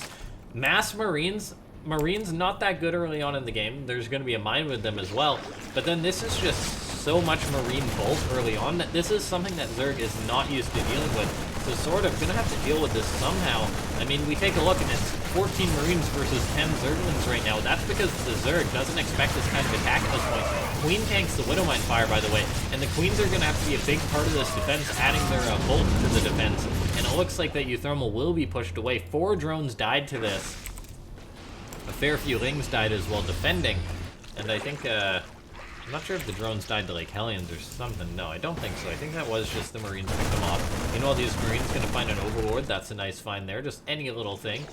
Mass Marines not that good early on in the game. There's going to be a mine with them as well. But then this is just so much Marine bulk early on that this is something that Zerg is not used to dealing with. So SortOf gonna have to deal with this somehow. I mean, we take a look and it's 14 Marines versus 10 Zerglings right now. That's because the Zerg doesn't expect this kind of attack at this point. Queen tanks the Widowmine fire, by the way, and the Queens are gonna have to be a big part of this defense, adding their bulk to the defense. And it looks like that uThermal will be pushed away. 4 drones died to this. A fair few Lings died as well defending. And I think, I'm not sure if the drones died to like Hellions or something. No, I don't think so. I think that was just the Marines picked them off. You know, these Marines gonna find an Overlord. That's a nice find there. Just any little thing.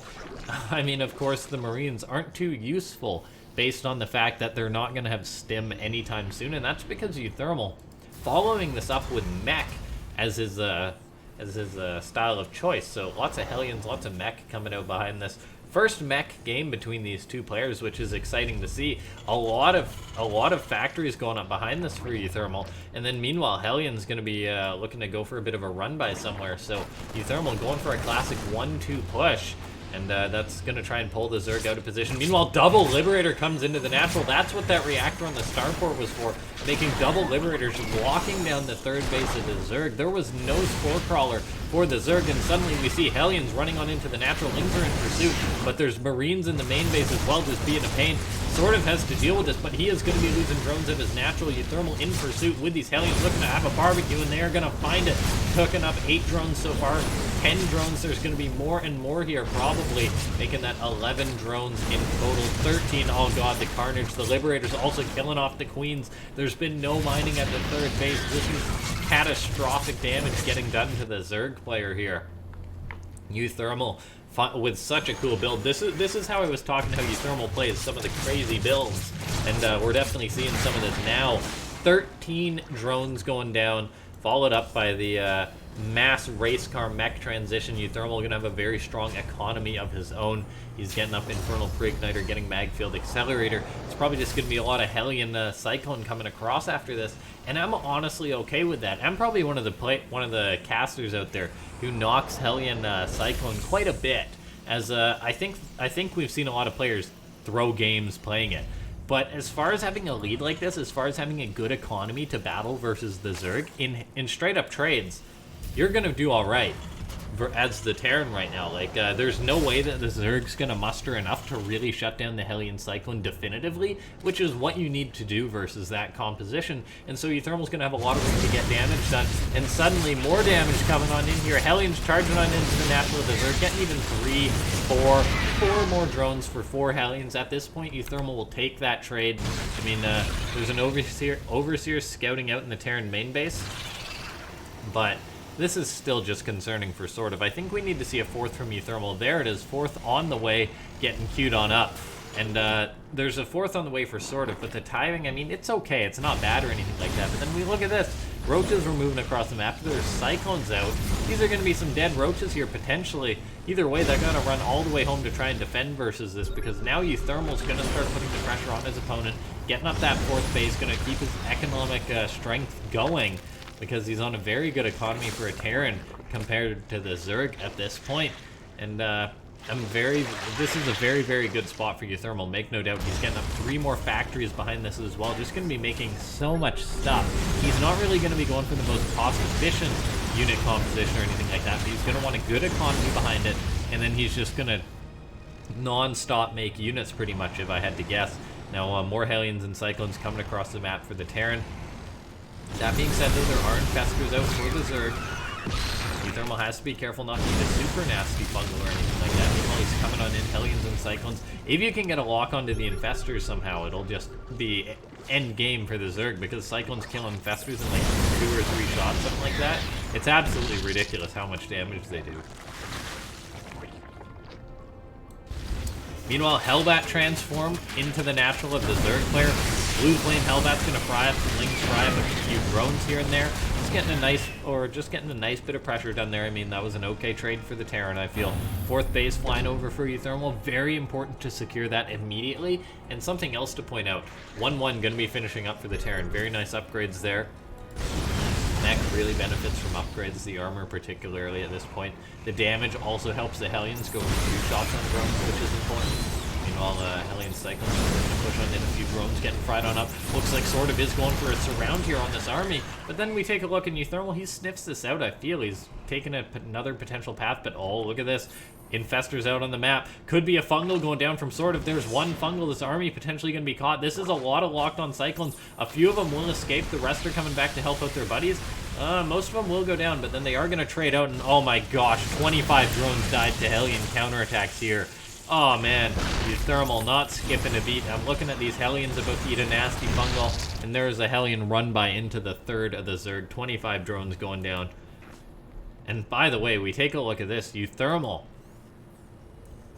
I mean, of course, the Marines aren't too useful based on the fact that they're not gonna have stim anytime soon, and that's because uThermal, following this up with mech as his style of choice. So lots of Hellions, lots of mech coming out behind this. First mech game between these two players, which is exciting to see. A lot of factories going up behind this for uThermal, and then meanwhile Hellion's going to be looking to go for a bit of a run by somewhere. So uThermal going for a classic 1-2 push, and that's going to try and pull the Zerg out of position. Meanwhile, double Liberator comes into the natural. That's what that reactor on the starport was for, making double Liberators, blocking down the third base of the Zerg. There was no Spore Crawler for the Zerg, and suddenly we see Hellions running on into the natural. Lings are in pursuit, but there's Marines in the main base as well, just being a pain. SortOf has to deal with this, but he is going to be losing drones of his natural. uThermal in pursuit with these Hellions, looking to have a barbecue, and they are going to find it. Cooking up 8 drones so far, 10 drones. There's going to be more and more here, probably, making that 11 drones in total. 13, oh god, the carnage. The Liberators also killing off the Queens. There's been no mining at the third base. This is catastrophic damage getting done to the Zerg player here. uThermal with such a cool build. This is how I was talking how uThermal plays some of the crazy builds, and we're definitely seeing some of this now. 13 drones going down, followed up by the mass race car mech transition. uThermal gonna have a very strong economy of his own. He's getting up Infernal Pre-Igniter, getting Magfield Accelerator. It's probably just gonna be a lot of Hellion Cyclone coming across after this, and I'm honestly okay with that. I'm probably one of the casters out there who knocks Hellion Cyclone quite a bit, as I think we've seen a lot of players throw games playing it. But as far as having a lead like this, as far as having a good economy to battle versus the Zerg in straight up trades, you're gonna do all right as the Terran right now. Like, there's no way that the Zerg's gonna muster enough to really shut down the Hellion Cyclone definitively, which is what you need to do versus that composition. And so uThermal's gonna have a lot of room to get damage done, and suddenly more damage coming on in here. Hellion's charging on into the natural of the Zerg, getting even 3, 4 more drones for 4 Hellions. At this point, uThermal will take that trade. I mean, there's an Overseer scouting out in the Terran main base, but this is still just concerning for SortOf. I think we need to see a 4th from uThermal. There it is, 4th on the way, getting queued on up. And there's a 4th on the way for SortOf, but the timing, I mean, it's okay. It's not bad or anything like that. But then we look at this. Roaches were moving across the map. There's Cyclones out. These are going to be some dead Roaches here, potentially. Either way, they're going to run all the way home to try and defend versus this, because now uThermal's going to start putting the pressure on his opponent, getting up that 4th base, going to keep his economic strength going, because he's on a very good economy for a Terran compared to the Zerg at this point. And this is a very, very good spot for uThermal, make no doubt. He's getting up 3 more factories behind this as well, just going to be making so much stuff. He's not really going to be going for the most cost-efficient unit composition or anything like that, but he's going to want a good economy behind it, and then he's just going to non-stop make units pretty much, if I had to guess. Now, more Hellions and Cyclones coming across the map for the Terran. That being said, though, there are infestors out for the Zerg. uThermal has to be careful not to get a super nasty fungal or anything like that. Meanwhile, he's coming on in Hellions and Cyclones. If you can get a lock onto the infestors somehow, it'll just be end game for the Zerg, because Cyclones kill infestors in like 2 or 3 shots, something like that. It's absolutely ridiculous how much damage they do. Meanwhile, Hellbat transformed into the natural of the Zerg player. Blue Flame Hellbat's gonna fry up some Lings, fry up a few drones here and there. Just getting a nice bit of pressure done there. I mean, that was an okay trade for the Terran, I feel. 4th base flying over for uThermal. Very important to secure that immediately. And something else to point out. 1-1 gonna be finishing up for the Terran. Very nice upgrades there. Mech really benefits from upgrades, the armor particularly at this point. The damage also helps the Hellions go for 2 shots on drones, which is important. Meanwhile, Hellion Cyclones are going to push on in a few drones, getting fried on up. Looks like SortOf is going for a surround here on this army, but then we take a look, and uThermal, he sniffs this out, I feel. He's taking another potential path, but oh, look at this. Infestors out on the map. Could be a fungal going down from SortOf. There's 1 fungal. This army potentially going to be caught. This is a lot of locked on Cyclones. A few of them will escape. The rest are coming back to help out their buddies. Most of them will go down, but then they are going to trade out, and oh my gosh, 25 drones died to Hellion counterattacks here. Oh man, uThermal not skipping a beat. I'm looking at these Hellions about to eat a nasty fungal, and there's a Hellion run by into the 3rd of the Zerg. 25 drones going down. And by the way, we take a look at this. uThermal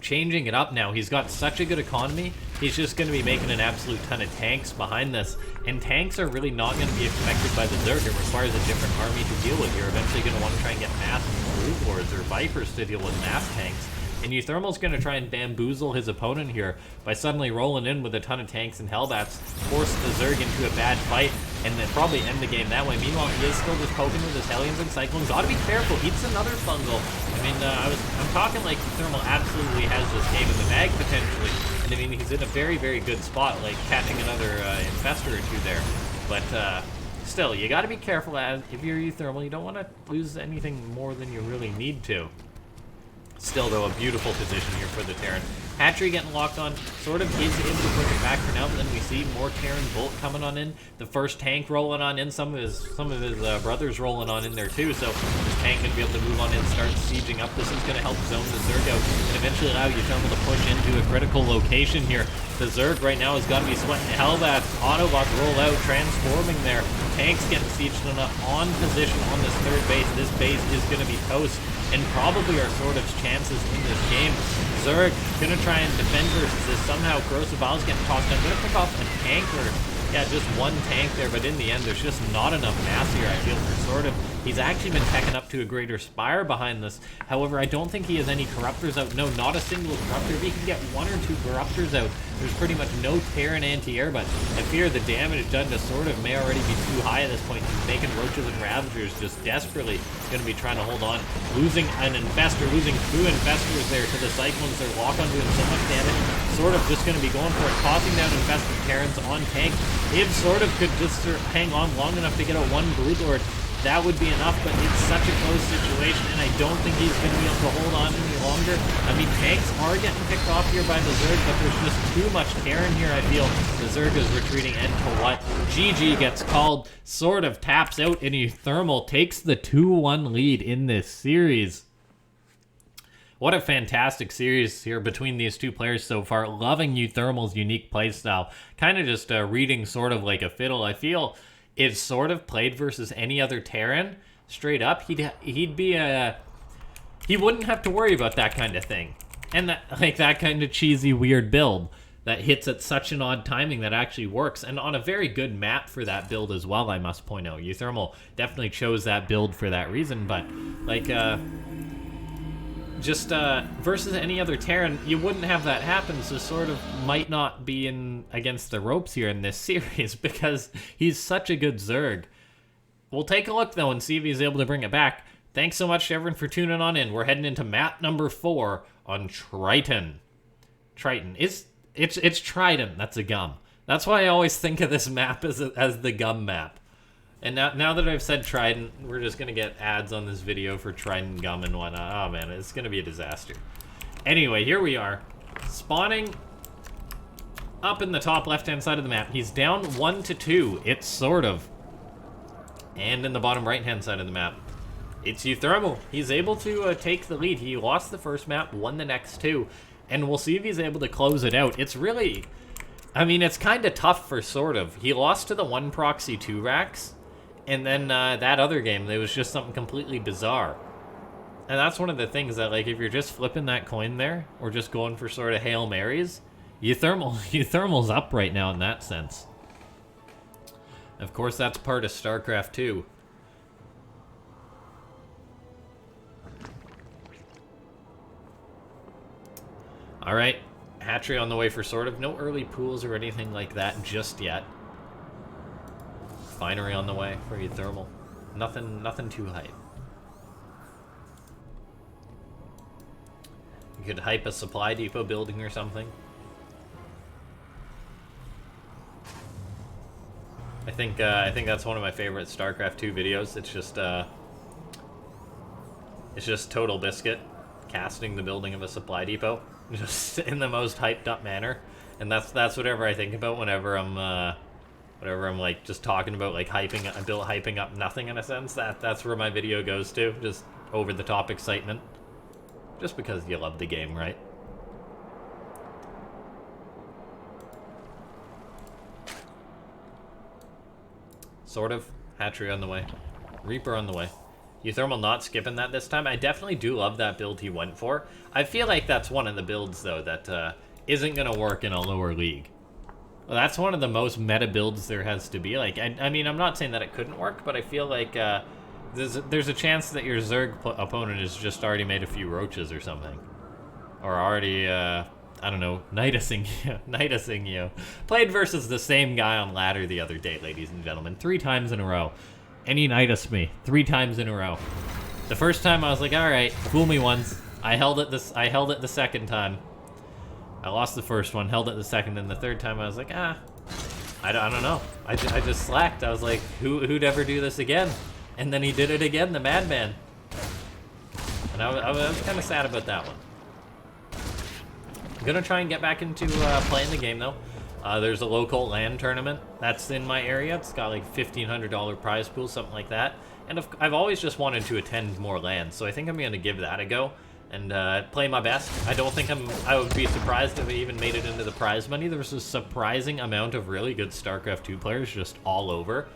changing it up now. He's got such a good economy, he's just going to be making an absolute ton of tanks behind this. And tanks are really not going to be affected by the Zerg. It requires a different army to deal with. You're eventually going to want to try and get mass Brood Lords or Vipers to deal with mass tanks. And uThermal's going to try and bamboozle his opponent here by suddenly rolling in with a ton of tanks and Hellbats, force the Zerg into a bad fight, and then probably end the game that way. Meanwhile, he is still just poking with his Hellions and Cyclones. Ought to be careful. Eats another fungal. I mean, I'm talking like uThermal absolutely has this game in the bag potentially. And I mean, he's in a very, very good spot, like catching another infestor or 2 there. But still, you got to be careful if you're uThermal. You don't want to lose anything more than you really need to. Still, though, a beautiful position here for the Terran. Hatchery getting locked on, SortOf is able to push it back for now, but then we see more Terran Bolt coming on in. The first tank rolling on in, some of his brothers rolling on in there too, so this tank going to be able to move on in, start sieging up. This is going to help zone the Zerg out, and eventually allow uThermal to push into a critical location here. The Zerg right now has got to be sweating Hellbats. Autobots roll out, transforming there. Tanks getting sieged on position on this 3rd base. This base is going to be toast, and probably our SortOf's chances in this game. Zerg gonna try and defend versus this. Somehow Gross Val's getting tossed down. Gonna pick off an anchor Yeah, just one tank there, but in the end, there's just not enough mass here, I feel, for SortOf. He's actually been teching up to a greater spire behind this. However, I don't think he has any corruptors out. No, not a single corruptor. If he can get one or two corruptors out, there's pretty much no Terran anti-air, but I fear the damage done to SortOf may already be too high at this point. He's making Roaches and Ravagers just desperately going to be trying to hold on. Losing an Infestor, losing 2 Infestors there to the Cyclones. Their lock-on doing so much damage. SortOf just going to be going for it, tossing down Infested Terrans on tank. If SortOf could just hang on long enough to get a 1 Broodlord, that would be enough, but it's such a close situation, and I don't think he's going to be able to hold on any longer. I mean, tanks are getting picked off here by the Zerg, but there's just too much Terran here, I feel. The Zerg is retreating, and to what? GG gets called. SortOf taps out, and uThermal takes the 2-1 lead in this series. What a fantastic series here between these two players so far. Loving uThermal's unique playstyle. Kind of just reading SortOf like a fiddle. I feel if SortOf played versus any other Terran, straight up, he'd be he wouldn't have to worry about that kind of thing. And that kind of cheesy, weird build that hits at such an odd timing that actually works. And on a very good map for that build as well, I must point out. uThermal definitely chose that build for that reason, but like just versus any other Terran, you wouldn't have that happen, so SortOf might not be in against the ropes here in this series because he's such a good Zerg. We'll take a look, though, and see if he's able to bring it back. Thanks so much to everyone for tuning on in. We're heading into map number 4 on Triton. Triton. It's Trident. That's a gum. That's why I always think of this map as the gum map. And now that I've said Trident, we're just going to get ads on this video for Trident gum and whatnot. Oh, man, it's going to be a disaster. Anyway, here we are. Spawning up in the top left-hand side of the map. He's down 1-2. It's SortOf. And in the bottom right-hand side of the map, it's uThermal. He's able to take the lead. He lost the first map, won the next 2. And we'll see if he's able to close it out. It's really... I mean, it's kind of tough for SortOf. He lost to the 1 proxy 2 racks. And then that other game, there was just something completely bizarre. And that's one of the things that, like, if you're just flipping that coin there, or just going for sort of Hail Marys, uThermal's up right now in that sense. Of course, that's part of Starcraft 2. Alright, hatchery on the way for SortOf. No early pools or anything like that just yet. Finery on the way for uThermal. Nothing too hype. You could hype a supply depot building or something. I think that's one of my favorite StarCraft 2 videos. It's just Total Biscuit casting the building of a supply depot, just in the most hyped up manner. And that's whatever I think about whenever I'm like just talking about like hyping up nothing in a sense. That's where my video goes to, just over the top excitement. Just because you love the game, right? SortOf. Hatchery on the way. Reaper on the way. uThermal not skipping that this time. I definitely do love that build he went for. I feel like that's one of the builds, though, that isn't going to work in a lower league. Well, that's one of the most meta builds there has to be. Like, I mean, I'm not saying that it couldn't work, but I feel like there's a chance that your Zerg opponent has just already made a few roaches or something. Or already, I don't know, Nidusing you. Played versus the same guy on ladder the other day, ladies and gentlemen. 3 times in a row. And he Nidus me 3 times in a row. The first time I was like, alright, fool me once. I held it the second time. I lost the first one, held it the second, and the third time I was like, I don't know. I just slacked. I was like, who'd ever do this again? And then he did it again, the madman. And I was kind of sad about that one. I'm gonna try and get back into playing the game though. There's a local LAN tournament that's in my area. It's got like $1,500 prize pool, something like that. And I've always just wanted to attend more LAN, so I think I'm gonna give that a go and play my best. I don't think I would be surprised if I even made it into the prize money. There's a surprising amount of really good StarCraft 2 players just all over.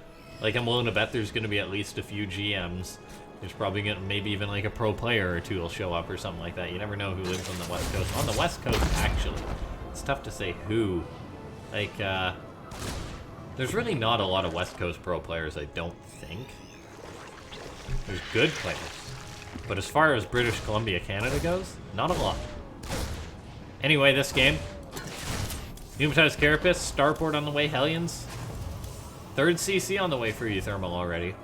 Like, I'm willing to bet there's gonna be at least a few GMs. There's probably gonna maybe even like a pro player or two will show up or something like that. You never know who lives on the West Coast. On the West Coast, actually, it's tough to say who. Like, There's really not a lot of West Coast pro players, I don't think. There's good players. But as far as British Columbia, Canada goes, not a lot. Anyway, this game. Pneumatized Carapace, Starport on the way, Hellions. 3rd CC on the way for uThermal already.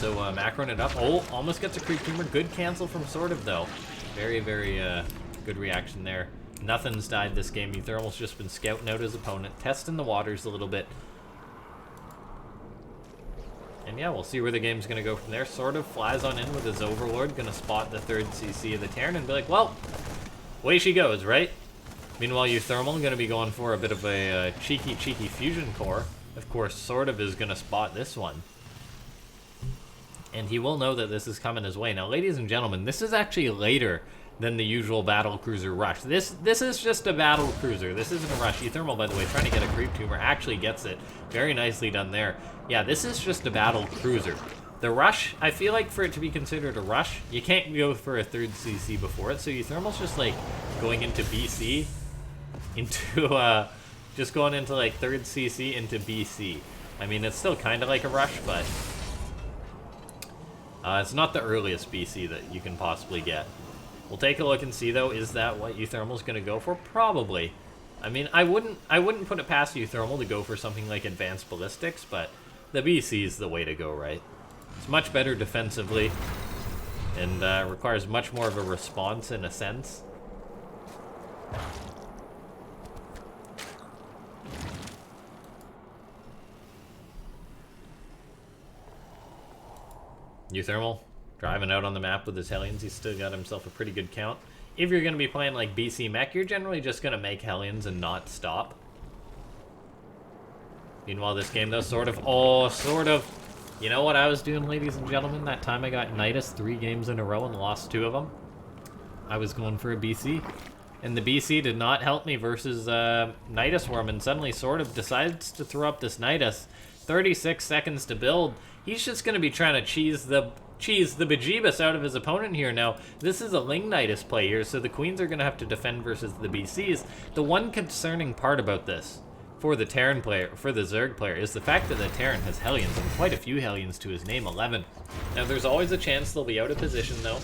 So, macroing it up. Oh, almost gets a creep tumor. Good cancel from SortOf, though. Very, very good reaction there. Nothing's died this game. uThermal's just been scouting out his opponent, testing the waters a little bit. And yeah, we'll see where the game's going to go from there. SortOf flies on in with his Overlord, going to spot the 3rd CC of the Terran and be like, well, away she goes, right? Meanwhile, uThermal going to be going for a bit of a cheeky fusion core. Of course, SortOf is going to spot this one. And he will know that this is coming his way. Now, ladies and gentlemen, this is actually later than the usual battle cruiser rush. This is just a battle cruiser. This isn't a rush. uThermal, by the way, trying to get a creep tumor, actually gets it. Very nicely done there. Yeah, this is just a battle cruiser. The rush, I feel like for it to be considered a rush, you can't go for a 3rd CC before it, so uThermal's just like going into BC, into, just going into like 3rd CC into BC. I mean, it's still kind of like a rush, but it's not the earliest BC that you can possibly get. We'll take a look and see, though, is that what uThermal's going to go for? Probably. I mean, I wouldn't put it past uThermal to go for something like advanced ballistics, but the BC is the way to go, right? It's much better defensively, and requires much more of a response in a sense. uThermal driving out on the map with his Hellions. He's still got himself a pretty good count. If you're going to be playing like BC Mech, you're generally just going to make Hellions and not stop. Meanwhile, this game, though, SortOf. Oh, SortOf. You know what I was doing, ladies and gentlemen? That time I got Nidus 3 games in a row and lost 2 of them. I was going for a BC. And the BC did not help me versus Nidus Worm. And suddenly SortOf decides to throw up this Nidus. 36 seconds to build. He's just going to be trying to cheese the bejeebus out of his opponent here. Now, this is a LaughNgamez play here, so the Queens are going to have to defend versus the BCs. The one concerning part about this for the Terran player, for the Zerg player, is the fact that the Terran has Hellions, and quite a few Hellions to his name, 11. Now, there's always a chance they'll be out of position, though.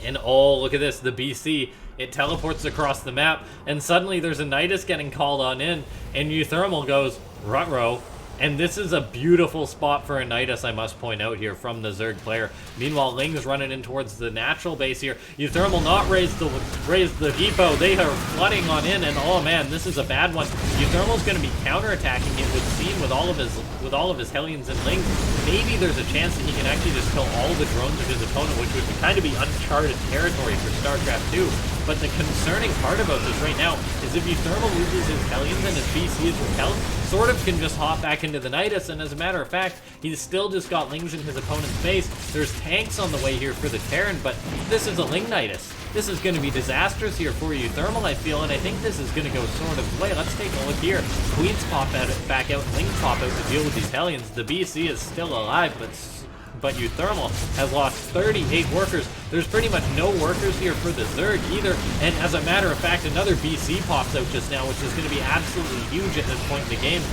And oh, look at this, the BC, it teleports across the map, and suddenly there's a Nidus getting called on in, and uThermal goes, ruh-roh. And this is a beautiful spot for a Nidus, I must point out here, from the Zerg player. Meanwhile, Ling's running in towards the natural base here. uThermal not raise the depot. They are flooding on in, and oh man, this is a bad one. uThermal's going to be counterattacking it with Seam with all of his Hellions and Lings. Maybe there's a chance that he can actually just kill all the drones of his opponent, which would kind of be uncharted territory for Starcraft 2. But the concerning part about this right now is if uThermal loses his Hellions and his BC is repelled, SortOf can just hop back into the Nidus, and as a matter of fact, he's still just got Lings in his opponent's base. There's tanks on the way here for the Terran, but this is a Ling Nidus. This is going to be disastrous here for uThermal, I feel, and I think this is going to go SortOf's way. Let's take a look here. Queens pop back out, and Lings pop out to deal with these Hellions. The BC is still alive, but uThermal has lost 38 workers. There's pretty much no workers here for the Zerg either, and as a matter of fact, another BC pops out just now, which is going to be absolutely huge at this point in the game.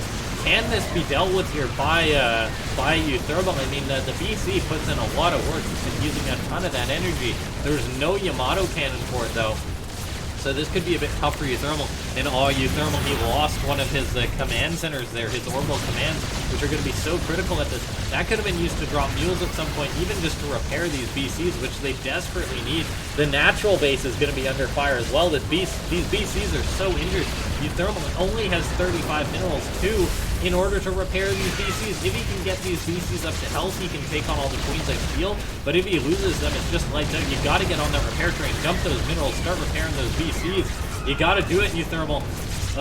Can this be dealt with here by uThermal? I mean, the BC puts in a lot of work. He's been using a ton of that energy. There's no Yamato cannon for it, though. So this could be a bit tough for uThermal. And oh, uThermal, he lost one of his command centers there, his orbital commands, which are going to be so critical at this. That could have been used to drop mules at some point, even just to repair these BCs, which they desperately need. The natural base is going to be under fire as well. These BCs are so injured. uThermal only has 35 minerals, too, in order to repair these BCs. If he can get these BCs up to health, he can take on all the Queens, I feel. But if he loses them, it's just lights out. You got to get on that repair train, dump those minerals, start repairing those BCs. You got to do it, uThermal.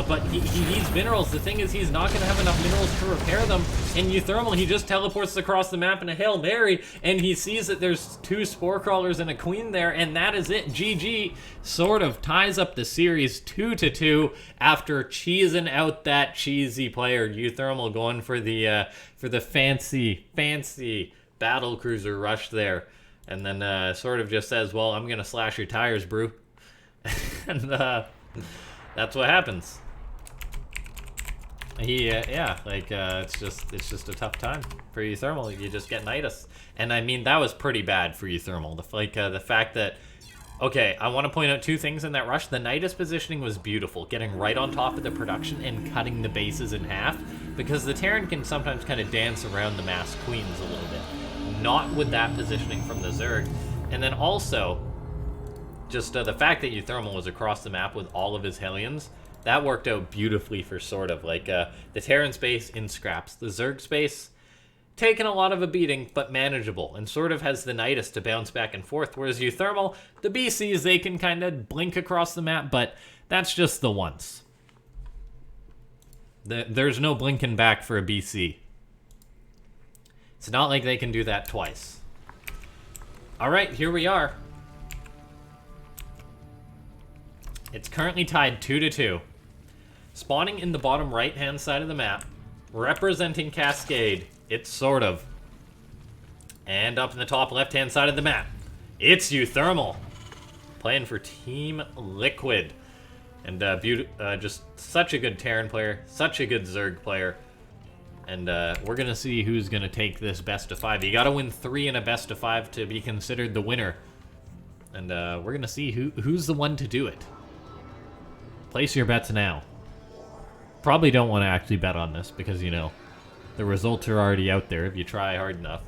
But he needs minerals. The thing is, he's not going to have enough minerals to repair them. And uThermal, he just teleports across the map in a Hail Mary, and he sees that there's 2 Spore Crawlers and a Queen there, and that is it. GG SortOf ties up the series 2-2 after cheesing out that cheesy player. uThermal going for the fancy battle cruiser rush there. And then SortOf just says, well, I'm going to slash your tires, brew. And that's what happens. Yeah, like it's just a tough time for uThermal. You just get Nidus, and I mean that was pretty bad for uThermal. The fact that, okay, I want to point out two things in that rush. The Nidus positioning was beautiful, getting right on top of the production and cutting the bases in half, because the Terran can sometimes kind of dance around the masked queens a little bit. Not with that positioning from the Zerg, and then also just the fact that uThermal was across the map with all of his Hellions. That worked out beautifully for SortOf. Like, the Terran space in scraps. The Zerg space, taking a lot of a beating, but manageable. And SortOf has the Nidus to bounce back and forth, whereas uThermal, the BCs, they can kind of blink across the map, but that's just the once. There's no blinking back for a BC. It's not like they can do that twice. Alright, here we are. It's currently tied 2-2. Spawning in the bottom right-hand side of the map, representing Cascade, it's SortOf. And up in the top left-hand side of the map, it's uThermal. Playing for Team Liquid. And just such a good Terran player, such a good Zerg player. And we're going to see who's going to take this best of 5. You got to win 3 in a best of 5 to be considered the winner. And we're going to see who's the one to do it. Place your bets now. Probably don't want to actually bet on this because, you know, the results are already out there. If you try hard enough,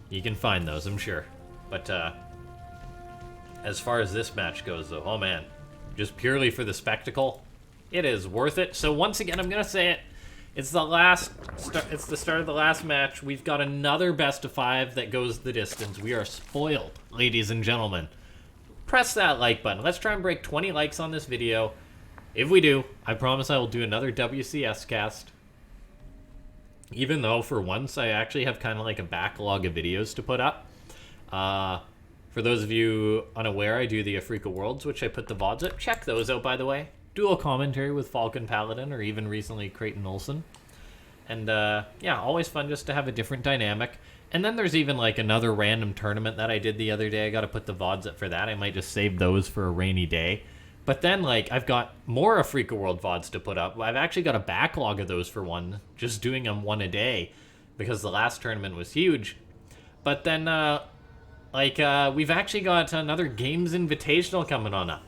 you can find those, I'm sure. But as far as this match goes, though, oh man, just purely for the spectacle, it is worth it. So once again, I'm gonna say it. It's it's the start of the last match. We've got another best of 5 that goes the distance. We are spoiled, ladies and gentlemen. Press that like button. Let's try and break 20 likes on this video. If we do, I promise I will do another WCS cast. Even though, for once, I actually have kind of like a backlog of videos to put up. For those of you unaware, I do the Africa Worlds, which I put the VODs up. Check those out, by the way. Dual commentary with Falcon Paladin, or even recently Creighton Olsen. And, yeah, always fun just to have a different dynamic. And then there's even, like, another random tournament that I did the other day. I got to put the VODs up for that. I might just save those for a rainy day. But then, like, I've got more Africa World VODs to put up. I've actually got a backlog of those for one, just doing them one a day, because the last tournament was huge. But then, we've actually got another Games Invitational coming on up.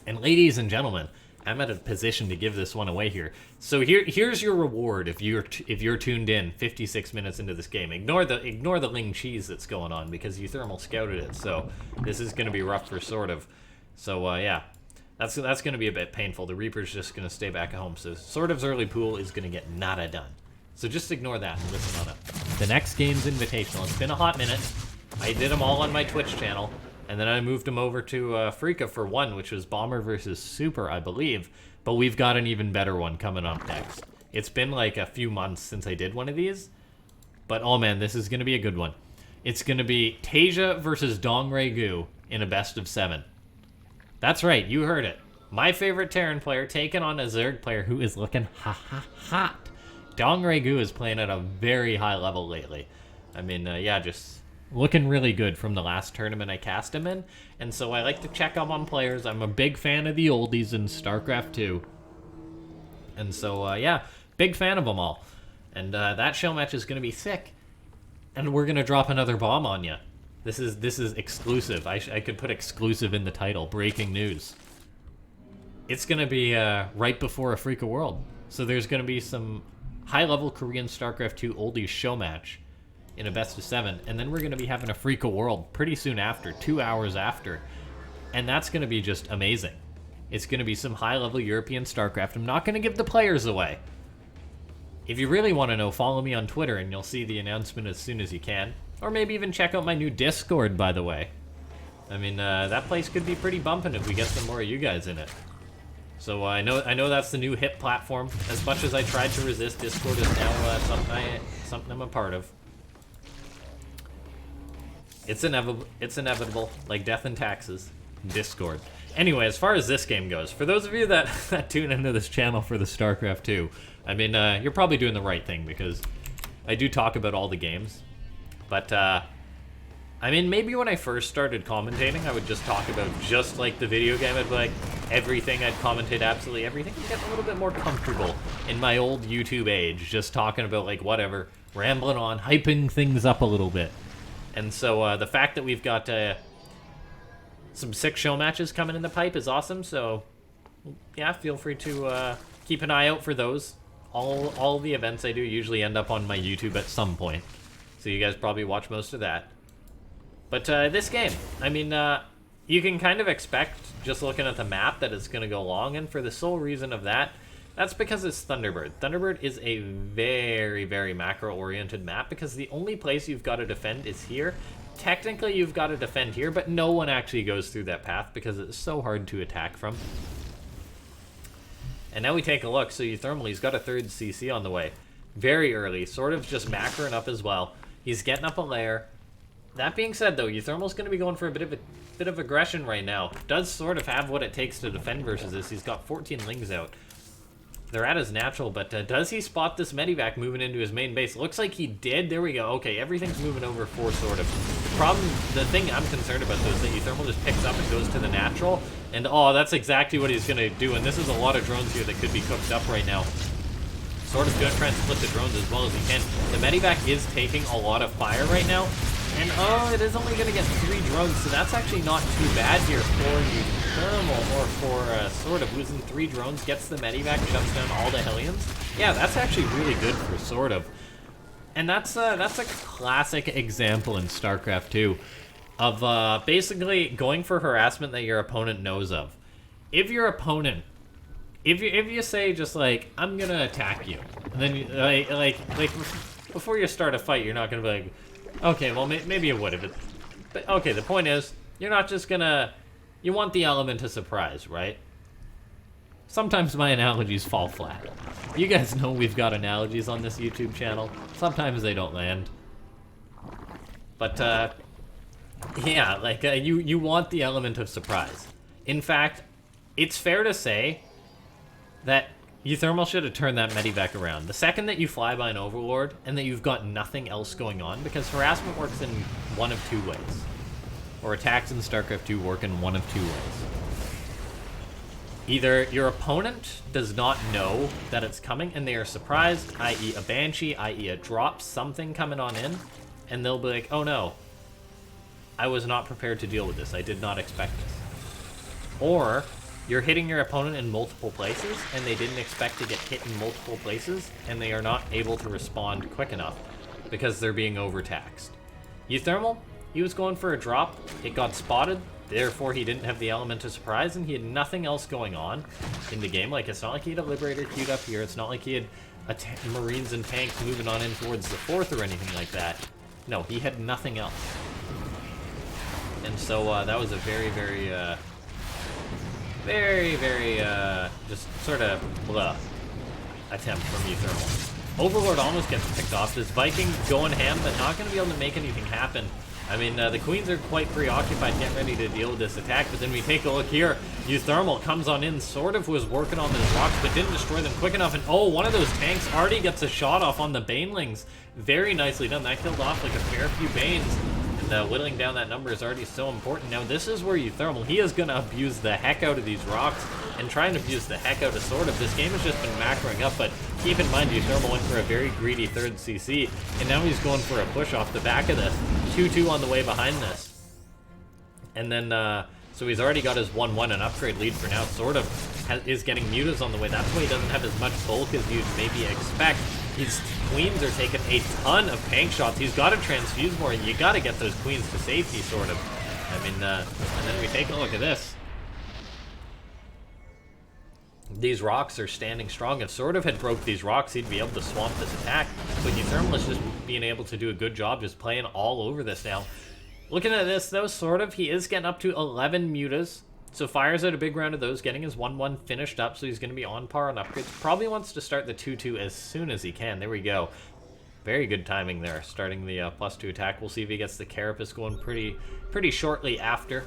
And ladies and gentlemen, I'm at a position to give this one away here. So here's your reward if you're tuned in 56 minutes into this game. Ignore the Ling cheese that's going on, because uThermal scouted it. So this is going to be rough for SortOf. So yeah, that's going to be a bit painful. The Reaper's just going to stay back at home. So SortOf's early pool is going to get nada done. So just ignore that and listen on it. The next game's Invitational. It's been a hot minute. I did them all on my Twitch channel, and then I moved them over to Freaka for one, which was Bomber versus Super, I believe. But we've got an even better one coming up next. It's been like a few months since I did one of these, but oh man, this is going to be a good one. It's going to be Tasia versus Dongregu in a best of 7. That's right, you heard it. My favorite Terran player taking on a Zerg player who is looking hot. Dongregu is playing at a very high level lately. I mean, yeah, just looking really good from the last tournament I cast him in. And so I like to check up on players. I'm a big fan of the oldies in Starcraft 2. And so, yeah, big fan of them all. And that show match is going to be sick. And we're going to drop another bomb on you. This is exclusive. I could put exclusive in the title. Breaking news. It's going to be right before Africa World. So there's going to be some high-level Korean StarCraft 2 oldies show match in a best of 7. And then we're going to be having Africa World pretty soon after, 2 hours after. And that's going to be just amazing. It's going to be some high-level European StarCraft. I'm not going to give the players away. If you really want to know, follow me on Twitter and you'll see the announcement as soon as you can. Or maybe even check out my new Discord, by the way. I mean, that place could be pretty bumping if we get some more of you guys in it. So I know that's the new hip platform. As much as I tried to resist, Discord is now something I'm a part of. It's inevitable, like death and taxes. Discord. Anyway, as far as this game goes, for those of you that tune into this channel for the StarCraft 2, I mean, you're probably doing the right thing, because I do talk about all the games. But I mean, maybe when I first started commentating, I would just talk about just like the video game. I'd be like, everything. I'd commentate absolutely everything. I'm getting a little bit more comfortable in my old YouTube age, just talking about like whatever, rambling on, hyping things up a little bit. And so the fact that we've got some sick show matches coming in the pipe is awesome. So yeah, feel free to keep an eye out for those. All the events I do usually end up on my YouTube at some point, so you guys probably watch most of that. But this game, I mean, you can kind of expect, just looking at the map, that it's going to go long, and for the sole reason of that, that's because it's Thunderbird. Thunderbird is a very, very macro-oriented map, because the only place you've got to defend is here. Technically, you've got to defend here, but no one actually goes through that path, because it's so hard to attack from. And now we take a look. So uThermal, he's got a 3rd CC on the way. Very early, sort of just macroing up as well. He's getting up a layer. That being said, though, uThermal's going to be going for a bit of aggression right now. Does sort of have what it takes to defend versus this. He's got 14 lings out. They're at his natural, but does he spot this medivac moving into his main base? Looks like he did. There we go. Okay, everything's moving over for sort of. The thing I'm concerned about, though, is that uThermal just picks up and goes to the natural. And, oh, that's exactly what he's going to do. And this is a lot of drones here that could be cooked up right now. Sort of going to try and split the drones as well as he can. The medivac is taking a lot of fire right now. And, oh, it is only going to get 3 drones, so that's actually not too bad here for uThermal, or for sort of losing 3 drones, gets the medivac, shuts down all the Hellions. Yeah, that's actually really good for sort of. And that's a classic example in StarCraft 2 of basically going for harassment that your opponent knows of. If your opponent, if you say just like, I'm going to attack you, and then you, like before you start a fight, you're not going to be like, okay, well, maybe it would have. But, okay, the point is, you're not just gonna... You want the element of surprise, right? Sometimes my analogies fall flat. You guys know we've got analogies on this YouTube channel. Sometimes they don't land. But, yeah, like, you want the element of surprise. In fact, it's fair to say that uThermal should have turned that medivac around. The second that you fly by an Overlord and that you've got nothing else going on, because harassment works in one of 2 ways. Or attacks in StarCraft 2 work in one of 2 ways. Either your opponent does not know that it's coming and they are surprised, i.e. a Banshee, i.e. a drop, something coming on in, and they'll be like, oh no, I was not prepared to deal with this, I did not expect this. Or you're hitting your opponent in multiple places, and they didn't expect to get hit in multiple places, and they are not able to respond quick enough because they're being overtaxed. uThermal, he was going for a drop, it got spotted, therefore he didn't have the element of surprise, and he had nothing else going on in the game. Like, it's not like he had a Liberator queued up here, it's not like he had Marines and tanks moving on in towards the 4th or anything like that. No, he had nothing else. And so that was a very, very, just sort of blah attempt from uThermal. Overlord almost gets picked off. This Viking going ham, but not going to be able to make anything happen. I mean, the Queens are quite preoccupied, getting ready to deal with this attack, but then we take a look here. uThermal comes on in, sort of was working on those rocks, but didn't destroy them quick enough, and oh, one of those tanks already gets a shot off on the Banelings. Very nicely done. That killed off like a fair few Banes. Whittling down that number is already so important. Now, this is where uThermal, he is going to abuse the heck out of these rocks and try and abuse the heck out of sort of. This game has just been macroing up, but keep in mind, uThermal went for a very greedy 3rd CC, and now he's going for a push off the back of this. 2-2 on the way behind this. And then, so he's already got his 1-1, an upgrade lead for now. Sort of is getting mutas on the way. That's why he doesn't have as much bulk as you'd maybe expect. His Queens are taking a ton of tank shots. He's got to transfuse more, and you got to get those Queens to safety, sort of. I mean, and then we take a look at this. These rocks are standing strong. If sort of had broke these rocks, he'd be able to swamp this attack. But uThermal is just being able to do a good job just playing all over this now. Looking at this, though, sort of, he is getting up to 11 mutas. So fires out a big round of those, getting his 1-1 finished up, so he's going to be on par on upgrades. Probably wants to start the 2-2 as soon as he can. There we go. Very good timing there, starting the +2 attack. We'll see if he gets the Carapace going pretty shortly after.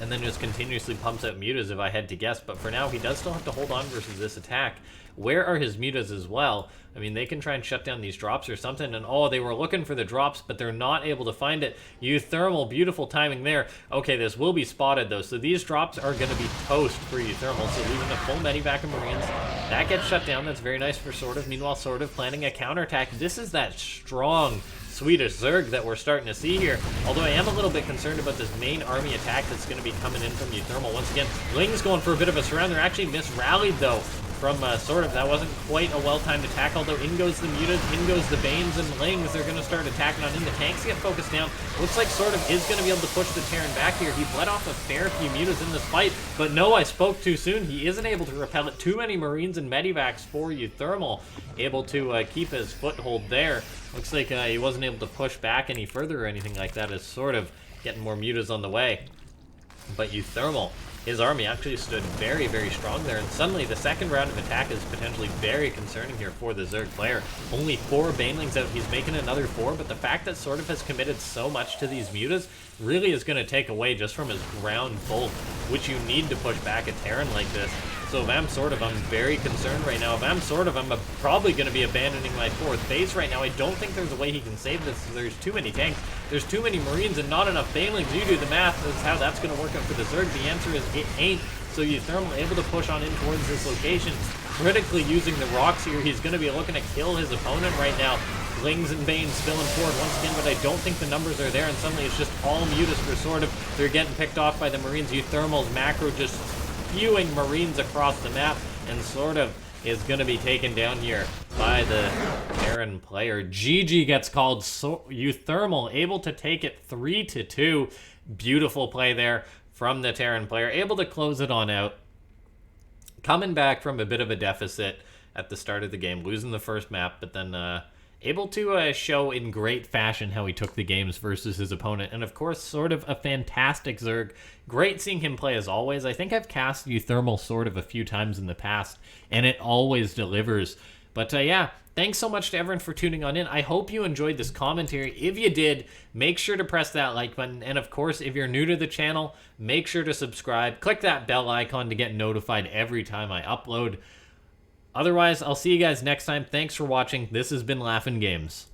and then just continuously pumps out mutas if I had to guess. But for now, he does still have to hold on versus this attack. Where are his mutas as well? I mean, they can try and shut down these drops or something. And oh, they were looking for the drops, but they're not able to find it. uThermal, beautiful timing there. Okay, this will be spotted though. So these drops are going to be toast for uThermal. So leaving a full medivac of Marines. That gets shut down. That's very nice for SortOf. Meanwhile, SortOf planning a counterattack. This is that strong Swedish Zerg that we're starting to see here. Although I am a little bit concerned about this main army attack that's going to be coming in from uThermal. Once again, Ling's going for a bit of a surround. They're actually misrallied though from SortOf. That wasn't quite a well-timed attack, although in goes the mutas, in goes the Banes and Lings. They're going to start attacking on in. The tanks get focused down. Looks like SortOf is going to be able to push the Terran back here. He bled off a fair few mutas in this fight, but no, I spoke too soon. He isn't able to repel it. Too many Marines and medivacs for uThermal, able to keep his foothold there. Looks like he wasn't able to push back any further or anything like that, as SortOf getting more mutas on the way. But uThermal, his army actually stood very, very strong there, and suddenly the second round of attack is potentially very concerning here for the Zerg player. Only 4 Banelings out, he's making another 4, but the fact that SortOf has committed so much to these mutas really is going to take away just from his ground bulk, which you need to push back a Terran like this. So if I'm SortOf, I'm very concerned right now. If I'm SortOf, I'm probably going to be abandoning my 4th base right now. I don't think there's a way he can save this. There's too many tanks, there's too many Marines, and not enough Banelings. You do the math, that's how that's going to work out for the Zerg. The answer is it ain't. So uThermal able to push on in towards this location, critically using the rocks here. He's going to be looking to kill his opponent right now. Lings and Banes spilling forward once again, but I don't think the numbers are there, and suddenly it's just all mutas for SortOf. They're getting picked off by the Marines. uThermal's macro just spewing Marines across the map, and SortOf is going to be taken down here by the Terran player. GG gets called. uThermal able to take it 3-2. Beautiful play there from the Terran player, able to close it on out. Coming back from a bit of a deficit at the start of the game, losing the first map, but then able to show in great fashion how he took the games versus his opponent. And of course, SortOf a fantastic Zerg. Great seeing him play as always. I think I've cast uThermal SortOf a few times in the past, and it always delivers. But yeah, thanks so much to everyone for tuning on in. I hope you enjoyed this commentary. If you did, make sure to press that like button. And of course, if you're new to the channel, make sure to subscribe. Click that bell icon to get notified every time I upload. Otherwise, I'll see you guys next time. Thanks for watching. This has been LaughNgamez.